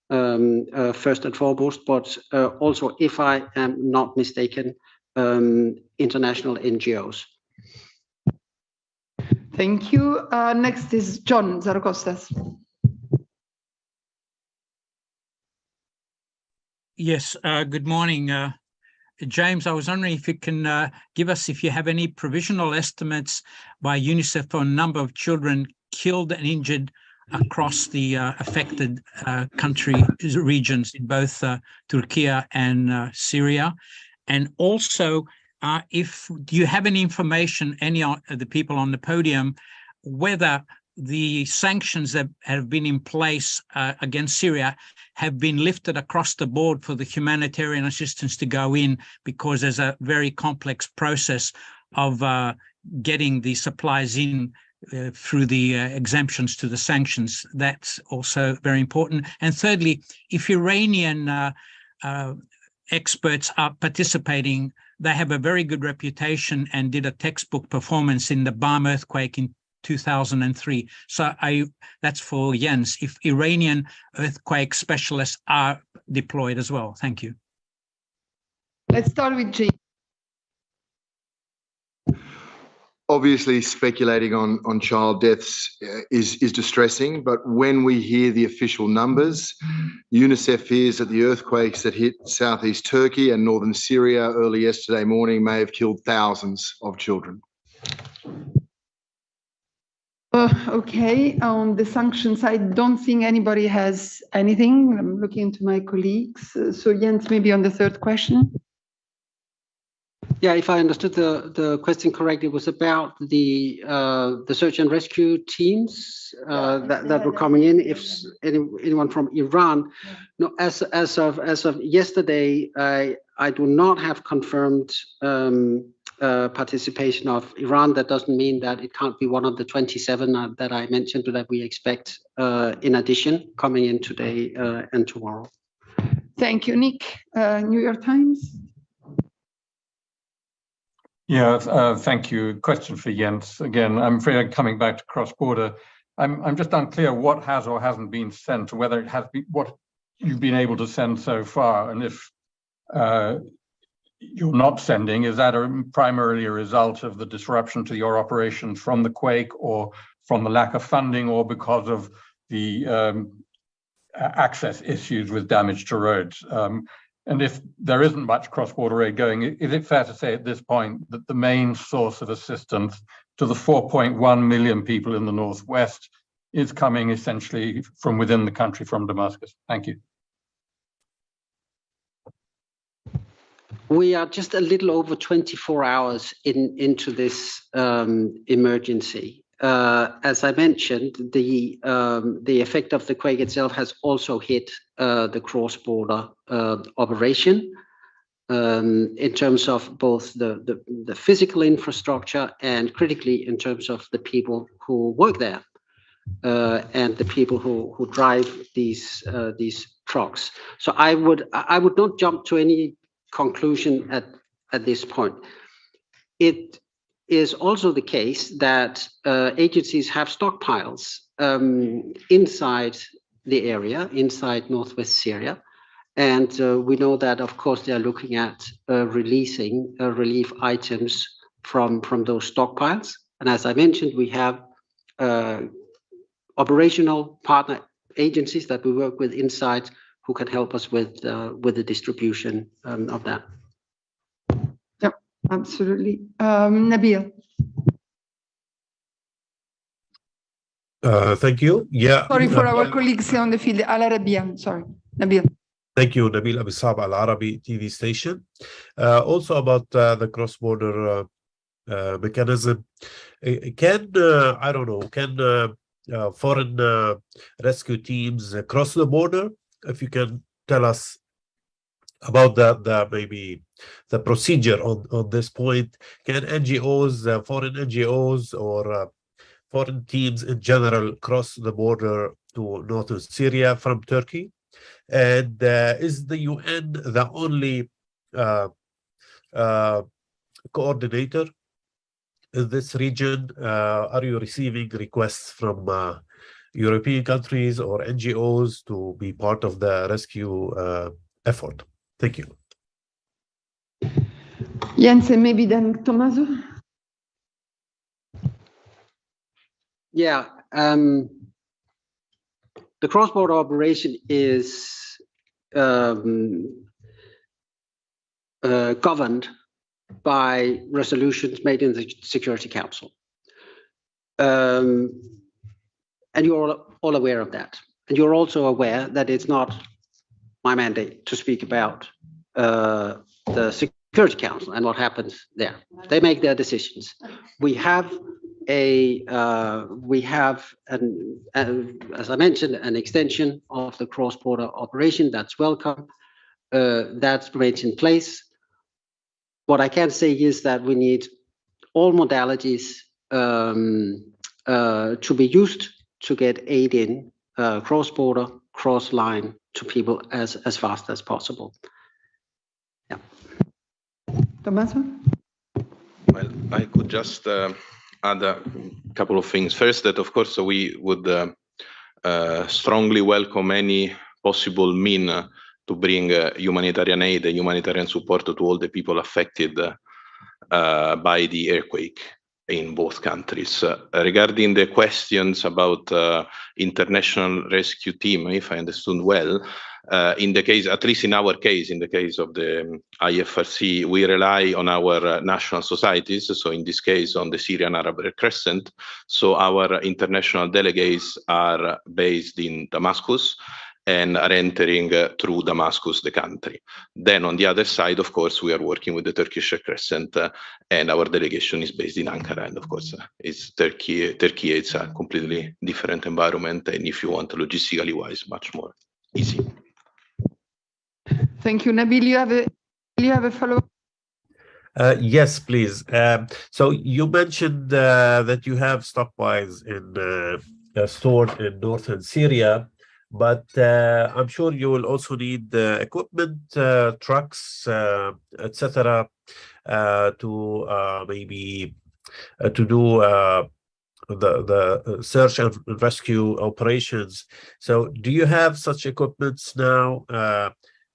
first and foremost, but also, if I am not mistaken, international NGOs. Thank you. Next is John Zarokostas. Yes, good morning. James, I was wondering if you can give us, if you have any provisional estimates by UNICEF on number of children killed and injured across the affected regions in both Turkey and Syria. And also, do you have any information, any of the people on the podium, whether the sanctions that have been in place against Syria have been lifted across the board for the humanitarian assistance to go in, because there's a very complex process of getting the supplies in through the exemptions to the sanctions. That's also very important. And thirdly, if Iranian experts are participating, they have a very good reputation and did a textbook performance in the Bam earthquake in 2003. So that's for Jens, if Iranian earthquake specialists are deployed as well. Thank you. Let's start with G. Obviously, speculating on child deaths is distressing, but when we hear the official numbers, UNICEF fears that the earthquakes that hit southeast Turkey and northern Syria early yesterday morning may have killed thousands of children. Okay, on the sanctions, I don't think anybody has anything. I'm looking to my colleagues. So Jens, maybe on the third question. Yeah, if I understood the question correctly, it was about the search and rescue teams that were coming in. If anyone from Iran, no, as of yesterday, I do not have confirmed participation of Iran. That doesn't mean that it can't be one of the 27 that I mentioned, but that we expect in addition coming in today and tomorrow. Thank you, Nick. New York Times. Yeah, thank you. Question for Jens. Again, I'm afraid I'm coming back to cross-border. I'm just unclear what has or hasn't been sent, or whether it has been, what you've been able to send so far. And if you're not sending, is that primarily a result of the disruption to your operations from the quake, or from the lack of funding, or because of the access issues with damage to roads? And if there isn't much cross-border aid going, is it fair to say at this point that the main source of assistance to the 4.1 million people in the Northwest is coming essentially from within the country, from Damascus? Thank you. We are just a little over 24 hours into this emergency. As I mentioned, the effect of the quake itself has also hit the cross-border operation in terms of both the physical infrastructure and critically in terms of the people who work there and the people who drive these trucks. So I would not jump to any conclusion at this point. It is also the case that agencies have stockpiles inside the area, inside Northwest Syria. And we know that, of course, they are looking at releasing relief items from those stockpiles. And as I mentioned, we have operational partner agencies that we work with inside who can help us with the distribution of that. Absolutely. Nabil. Thank you. Yeah. Sorry for our colleagues on the field. Al Arabiya. Sorry, Nabil. Thank you, Nabil Abissab, Al Arabi TV station. Also about the cross-border mechanism. Can I don't know? Can foreign rescue teams cross the border? If you can tell us about the maybe the procedure on this point. Can NGOs, foreign NGOs, or foreign teams in general cross the border to northern Syria from Turkey? And is the UN the only coordinator in this region? Are you receiving requests from European countries or NGOs to be part of the rescue effort? Thank you. Jens, and maybe then Tommaso. Yeah, the cross-border operation is governed by resolutions made in the Security Council. And you're all aware of that. And you're also aware that it's not my mandate to speak about the Security Council and what happens there. They make their decisions. We have as I mentioned, an extension of the cross-border operation. That's welcome. That remains in place. What I can say is that we need all modalities to be used to get aid in cross-border, cross-line to people as fast as possible. Yeah. Tommaso? Well, I could just add a couple of things. First, that of course we would strongly welcome any possible mean to bring humanitarian aid and humanitarian support to all the people affected by the earthquake. in both countries. Regarding the questions about international rescue team, if I understood well, in the case, at least in our case, in the case of the IFRC, we rely on our national societies. So in this case, on the Syrian Arab Red Crescent. So our international delegates are based in Damascus and are entering through Damascus, the country. Then on the other side, of course, we are working with the Turkish Red Crescent, and our delegation is based in Ankara. And of course, it's Turkey. It's a completely different environment, and if you want, logistically wise, much more easy. Thank you, Nabil. You have a follow-up? Yes, please. So you mentioned that you have stockpiles stored in northern Syria, but I'm sure you will also need equipment, trucks, etc., to maybe to do the search and rescue operations. So do you have such equipments now?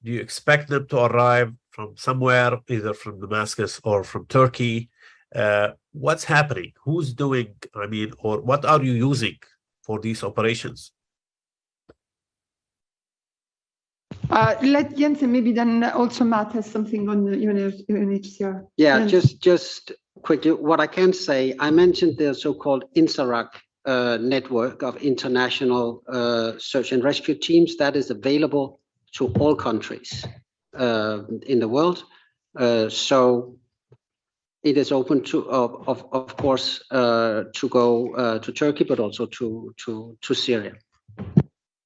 Do you expect them to arrive from somewhere, either from Damascus or from Turkey? What's happening? Who's doing, I mean, or what are you using for these operations? Let Jens, and maybe then also Matt has something on the UNHCR. Yeah, Jens. just quickly, what I can say, I mentioned the so-called INSARAC network of international search and rescue teams that is available to all countries in the world. So it is open to, of course, to go to Turkey, but also to Syria.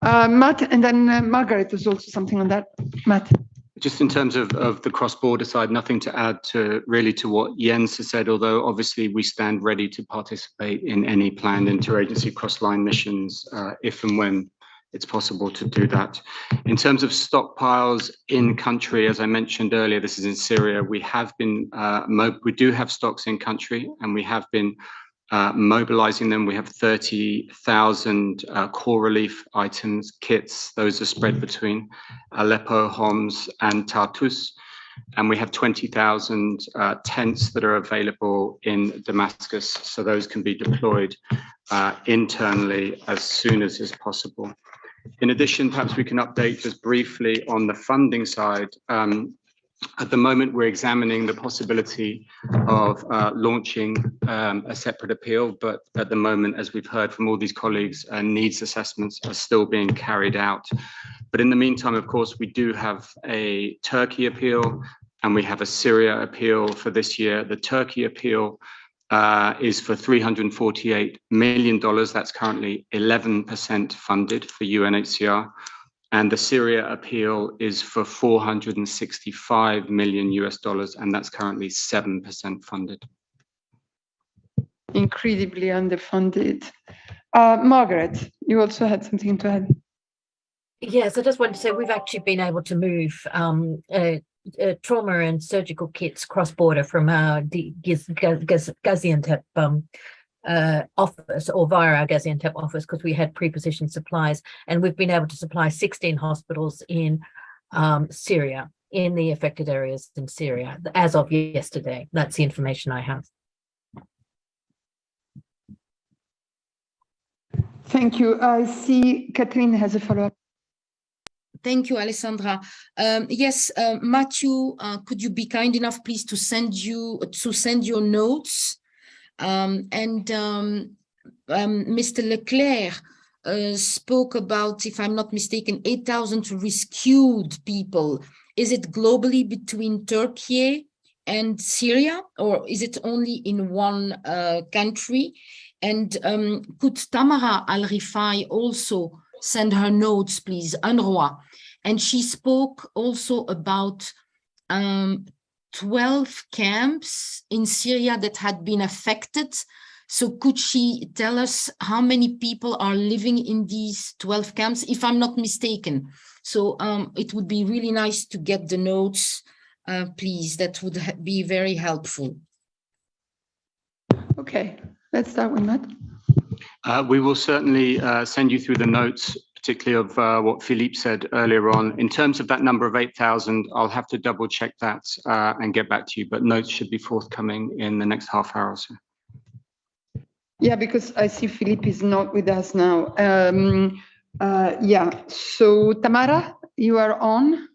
Matt, and then Margaret, there's also something on that. Matt. Just in terms of the cross-border side, nothing to add to what Jens has said, although obviously we stand ready to participate in any planned interagency cross-line missions if and when it's possible to do that. In terms of stockpiles in country, as I mentioned earlier, this is in Syria. We have been, we do have stocks in country, and we have been mobilizing them. We have 30,000 core relief items, kits. Those are spread between Aleppo, Homs, and Tartus. And we have 20,000 tents that are available in Damascus. So those can be deployed internally as soon as is possible. In addition, perhaps we can update just briefly on the funding side. At the moment, we're examining the possibility of launching a separate appeal, but at the moment, as we've heard from all these colleagues, needs assessments are still being carried out. But in the meantime, of course, we do have a Turkey appeal and we have a Syria appeal for this year. The Turkey appeal is for $348 million. That's currently 11% funded for UNHCR. And the Syria appeal is for $465 million US, and that's currently 7% funded. Incredibly underfunded. Margaret, you also had something to add. Yes, I just wanted to say we've actually been able to move trauma and surgical kits cross-border from our Gaziantep office, or via our Gaziantep office, because we had pre-positioned supplies, and we've been able to supply 16 hospitals in Syria, in the affected areas in Syria, as of yesterday. That's the information I have. Thank you. I see Catherine has a follow-up. Thank you, Alessandra. Yes, Matthew, could you be kind enough, please, to send your notes? Mr. Leclerc spoke about, if I'm not mistaken, 8,000 rescued people. Is it globally between Turkey and Syria, or is it only in one country? And could Tamara Al-Rifai also send her notes, please, UNRWA? And she spoke also about 12 camps in Syria that had been affected. So could she tell us how many people are living in these 12 camps, if I'm not mistaken? So it would be really nice to get the notes, please. That would be very helpful. Okay, let's start with Matt. We will certainly send you through the notes, particularly of what Philippe said earlier on. In terms of that number of 8,000, I'll have to double check that and get back to you, but notes should be forthcoming in the next half hour or so. Yeah, because I see Philippe is not with us now. Yeah, so Tamara, you are on.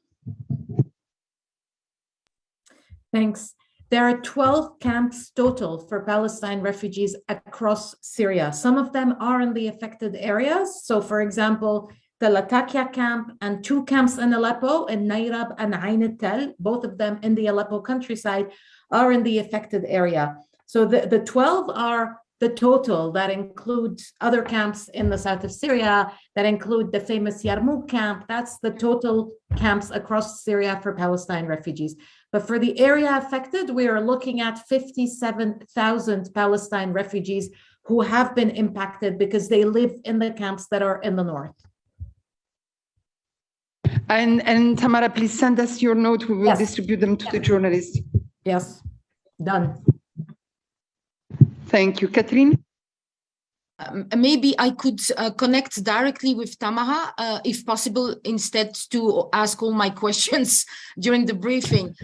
Thanks. There are 12 camps total for Palestine refugees across Syria. Some of them are in the affected areas. So, for example, the Latakia camp and 2 camps in Aleppo, in Nairab and Ain al-Tel, both of them in the Aleppo countryside, are in the affected area. So the 12 are the total. That includes other camps in the south of Syria, that include the famous Yarmouk camp. That's the total camps across Syria for Palestine refugees. But for the area affected, we are looking at 57,000 Palestine refugees who have been impacted because they live in the camps that are in the north. And Tamara, please send us your note. We will distribute them to the journalists. Yes, done. Thank you. Catherine? Maybe I could connect directly with Tamara, if possible, instead to ask all my questions during the briefing.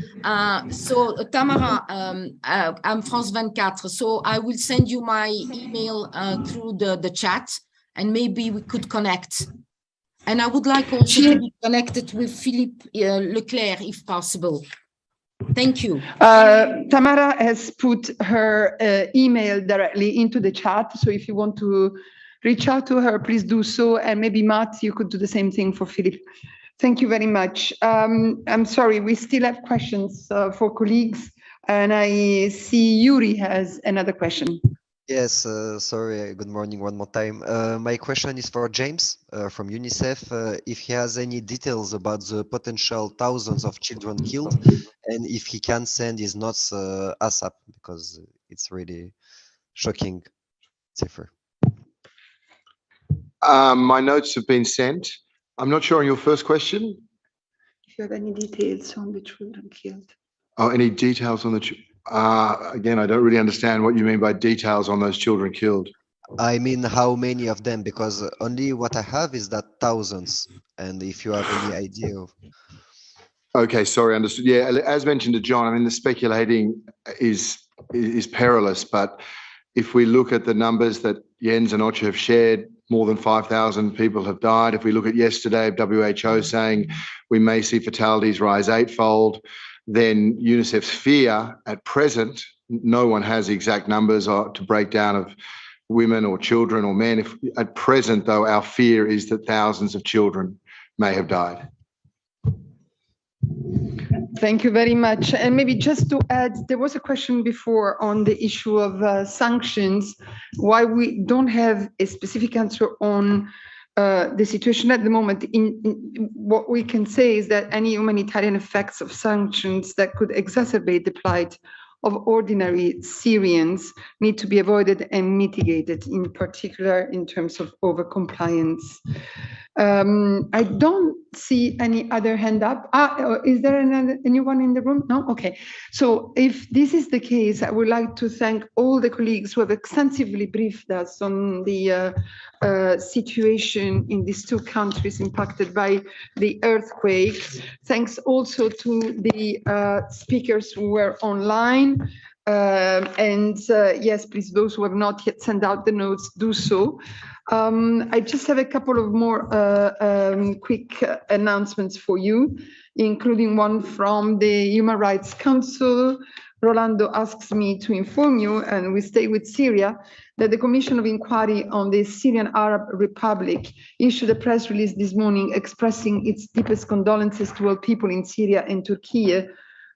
So Tamara, I'm France 24, so I will send you my email through the chat, and maybe we could connect. And I would like also to be connected with Philippe Leclerc, if possible. Thank you. Tamara has put her email directly into the chat. So if you want to reach out to her, please do so. And maybe Matt, you could do the same thing for Philippe. Thank you very much. I'm sorry, we still have questions for colleagues. And I see Yuri has another question. Yes, sorry, good morning one more time. My question is for James from UNICEF, if he has any details about the potential thousands of children killed, and if he can send his notes ASAP, because it's really shocking cipher. My notes have been sent. I'm not sure on your first question. If you have any details on the children killed. Oh, any details on the again, I don't really understand what you mean by details on those children killed. I mean, how many of them? Because only what I have is that thousands. And if you have any idea of... Okay, sorry, understood. Yeah, as mentioned to John, I mean, the speculating is perilous, but if we look at the numbers that Jens and Ocha have shared, more than 5,000 people have died. If we look at yesterday, WHO saying we may see fatalities rise 8-fold, then UNICEF's fear at present, no one has exact numbers to break down of women or children or men. At present, though, our fear is that thousands of children may have died. Thank you very much. And maybe just to add, there was a question before on the issue of sanctions, why we don't have a specific answer on the situation at the moment. What we can say is that any humanitarian effects of sanctions that could exacerbate the plight of ordinary Syrians need to be avoided and mitigated, in particular in terms of overcompliance. I don't see any other hand up. Is there anyone in the room? No? Okay. So if this is the case, I would like to thank all the colleagues who have extensively briefed us on the situation in these 2 countries impacted by the earthquake. Thanks also to the speakers who were online. Yes, please, those who have not yet sent out the notes, do so. I just have a couple of more quick announcements for you, including one from the Human Rights Council. Rolando asks me to inform you, and we stay with Syria, that the Commission of Inquiry on the Syrian Arab Republic issued a press release this morning expressing its deepest condolences to all people in Syria and Turkey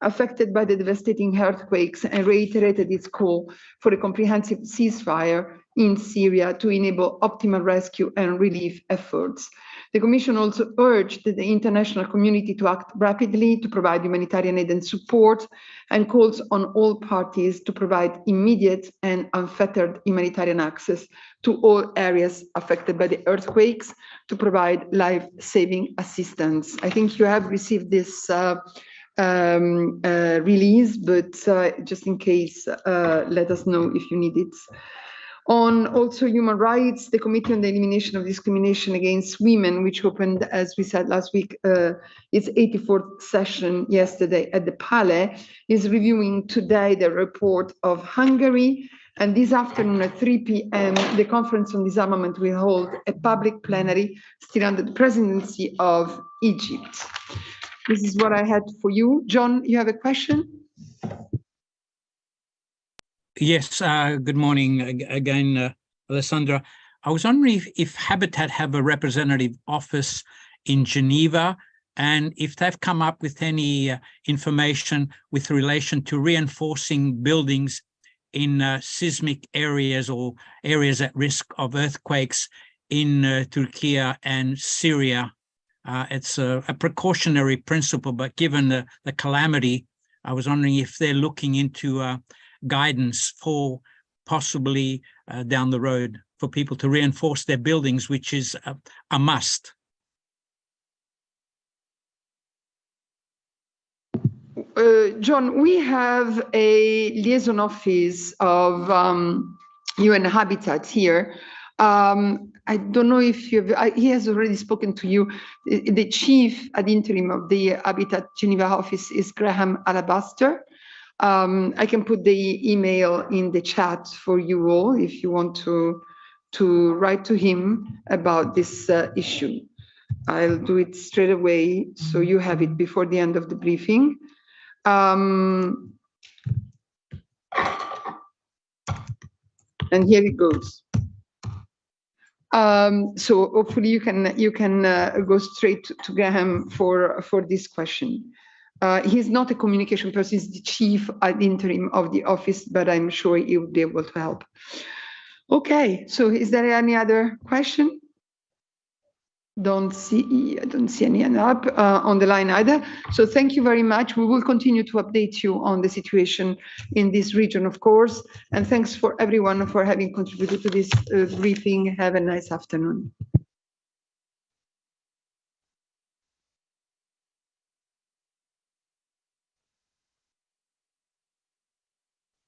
affected by the devastating earthquakes, and reiterated its call for a comprehensive ceasefire in Syria to enable optimal rescue and relief efforts. The Commission also urged the international community to act rapidly to provide humanitarian aid and support, and calls on all parties to provide immediate and unfettered humanitarian access to all areas affected by the earthquakes to provide life-saving assistance. I think you have received this release, but just in case, let us know if you need it. On also human rights, the Committee on the Elimination of Discrimination Against Women, which opened, as we said last week, its 84th session yesterday at the Palais, is reviewing today the report of Hungary And this afternoon at 3 p.m., the Conference on Disarmament will hold a public plenary still under the presidency of Egypt. This is what I had for you. John, you have a question? Yes, good morning again, Alessandra. I was wondering if Habitat have a representative office in Geneva, and if they've come up with any information with relation to reinforcing buildings in seismic areas or areas at risk of earthquakes in Turkey and Syria. It's a precautionary principle, but given the calamity, I was wondering if they're looking into guidance for possibly down the road for people to reinforce their buildings, which is a must. John, we have a liaison office of UN Habitat here. I don't know if he has already spoken to you. The chief ad interim of the Habitat Geneva office is Graham Alabaster. I can put the email in the chat for you all if you want to write to him about this issue. I'll do it straight away so you have it before the end of the briefing. And here it goes. So hopefully you can go straight to Graham for this question. He's not a communication person, he's the chief ad interim of the office, but I'm sure he will be able to help. Okay, so is there any other question? I don't see any hand up on the line either. So thank you very much. We will continue to update you on the situation in this region, of course. And thanks for everyone for having contributed to this briefing. Have a nice afternoon.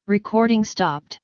Recording stopped.